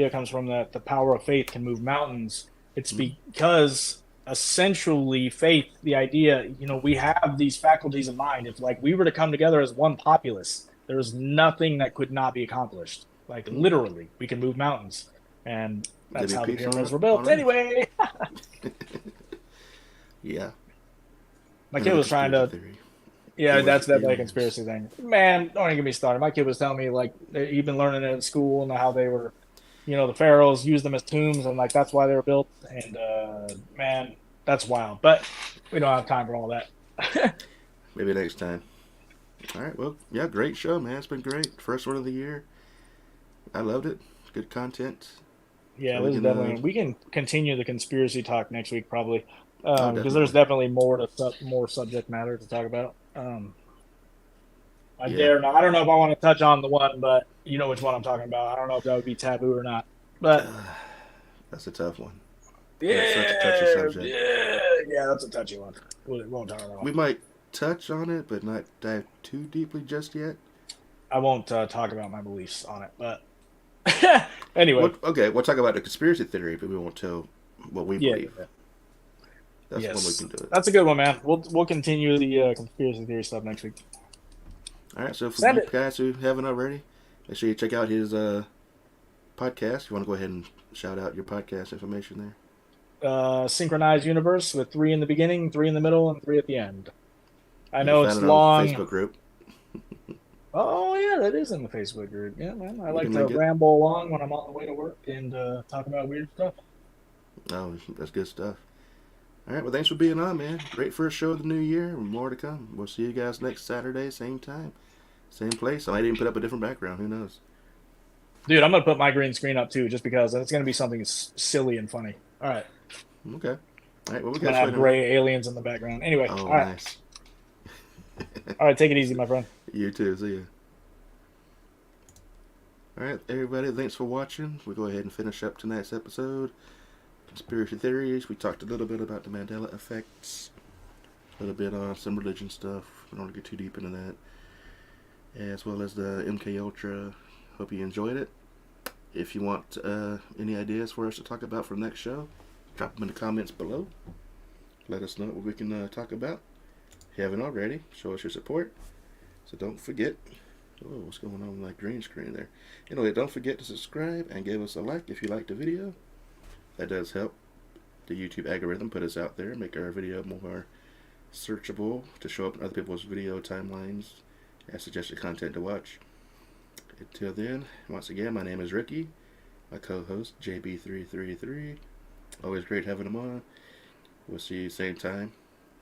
[SPEAKER 2] comes from that the power of faith can move mountains. It's
[SPEAKER 1] Mm-hmm.
[SPEAKER 2] because essentially faith, the idea, we have these faculties of mind. If like we were to come together as one populace, there's nothing that could not be accomplished. Like
[SPEAKER 1] Mm-hmm.
[SPEAKER 2] literally, we can move mountains, and
[SPEAKER 1] There'd
[SPEAKER 2] that's
[SPEAKER 1] be
[SPEAKER 2] how the
[SPEAKER 1] peace
[SPEAKER 2] pyramids were built.
[SPEAKER 1] on Earth.
[SPEAKER 2] Anyway,
[SPEAKER 1] Yeah,
[SPEAKER 2] my kid
[SPEAKER 1] another
[SPEAKER 2] was trying
[SPEAKER 1] conspiracy
[SPEAKER 2] to.
[SPEAKER 1] theory.
[SPEAKER 2] Yeah,
[SPEAKER 1] It was
[SPEAKER 2] that's definitely a
[SPEAKER 1] aliens.
[SPEAKER 2] conspiracy thing. Man, don't even get me started. My kid was telling me like he'd been learning it in school and how they were, the pharaohs used them as tombs and like that's why they were built. And man, that's wild. But we don't have time for all that.
[SPEAKER 1] Maybe next time. All right. Well, yeah, great show, man. It's been great. First one of the year. I loved it. Good content.
[SPEAKER 2] Yeah,
[SPEAKER 1] So we
[SPEAKER 2] this is
[SPEAKER 1] can.
[SPEAKER 2] definitely. We can continue the conspiracy talk next week probably,
[SPEAKER 1] Oh,
[SPEAKER 2] because there's
[SPEAKER 1] definitely.
[SPEAKER 2] definitely more subject matter to talk about. I
[SPEAKER 1] Yeah.
[SPEAKER 2] dare not. I don't know if I want to touch on the one, but you know which one I'm talking about. I don't know if that would be taboo or not. But
[SPEAKER 1] That's a tough one. That's such a touchy
[SPEAKER 2] yeah,
[SPEAKER 1] subject.
[SPEAKER 2] yeah, that's a touchy one. We won't talk about that one.
[SPEAKER 1] We might touch on it, but not dive too deeply just yet.
[SPEAKER 2] I won't talk about my beliefs on it. But anyway,
[SPEAKER 1] Okay, we'll talk about the conspiracy theory, but we won't tell what we
[SPEAKER 2] yeah,
[SPEAKER 1] believe.
[SPEAKER 2] yeah,
[SPEAKER 1] That's one we
[SPEAKER 2] yes,
[SPEAKER 1] can do it.
[SPEAKER 2] that's a good one, man. We'll continue the conspiracy theory stuff next week.
[SPEAKER 1] All right. So for
[SPEAKER 2] Send
[SPEAKER 1] you
[SPEAKER 2] it.
[SPEAKER 1] guys who haven't already, Make sure you check out his podcast. You want to go ahead and shout out your podcast information there?
[SPEAKER 2] Synchronized universe with 3 in the beginning, 3 in the middle, and 3 at the end. I
[SPEAKER 1] You can
[SPEAKER 2] know
[SPEAKER 1] find
[SPEAKER 2] it's
[SPEAKER 1] it on
[SPEAKER 2] long.
[SPEAKER 1] Facebook group.
[SPEAKER 2] Oh yeah, that is in the Facebook group. Yeah, man. I
[SPEAKER 1] We
[SPEAKER 2] like
[SPEAKER 1] can
[SPEAKER 2] to
[SPEAKER 1] link it.
[SPEAKER 2] ramble along when I'm on the way to work and talk about weird stuff.
[SPEAKER 1] Oh, that's good stuff. All right, well, thanks for being on, man. Great first show of the new year. More to come. We'll see you guys next Saturday, same time, same place. I might even put up a different background. Who knows?
[SPEAKER 2] Dude, I'm gonna put my green screen up too, just because it's gonna be something silly and funny. All right,
[SPEAKER 1] Okay. All right, well, we'll
[SPEAKER 2] I'm gonna
[SPEAKER 1] catch you
[SPEAKER 2] have
[SPEAKER 1] later, man.
[SPEAKER 2] gray aliens in the background. Anyway,
[SPEAKER 1] Oh,
[SPEAKER 2] all right,
[SPEAKER 1] nice.
[SPEAKER 2] all right. Take it easy, my friend.
[SPEAKER 1] You too. See ya. All right, everybody, thanks for watching. We'll go ahead and finish up tonight's episode. Conspiracy theories. We talked a little bit about the Mandela Effects, a little bit on some religion stuff. We don't want to get too deep into that, as well as the MK Ultra. Hope you enjoyed it. If you want any ideas for us to talk about for the next show, drop them in the comments below. Let us know what we can talk about. If you haven't already, show us your support. So don't forget. Oh, what's going on with my green screen there? Anyway, don't forget to subscribe and give us a like if you liked the video. That does help the YouTube algorithm put us out there, make our video more searchable to show up in other people's video timelines as suggested content to watch. Until then, once again, my name is Ricky, my co-host JB333. Always great having them on. We'll see you same time,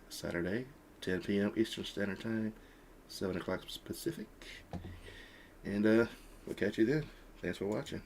[SPEAKER 1] Saturday, 10 p.m. Eastern Standard Time, 7 o'clock Pacific. And we'll catch you then. Thanks for watching.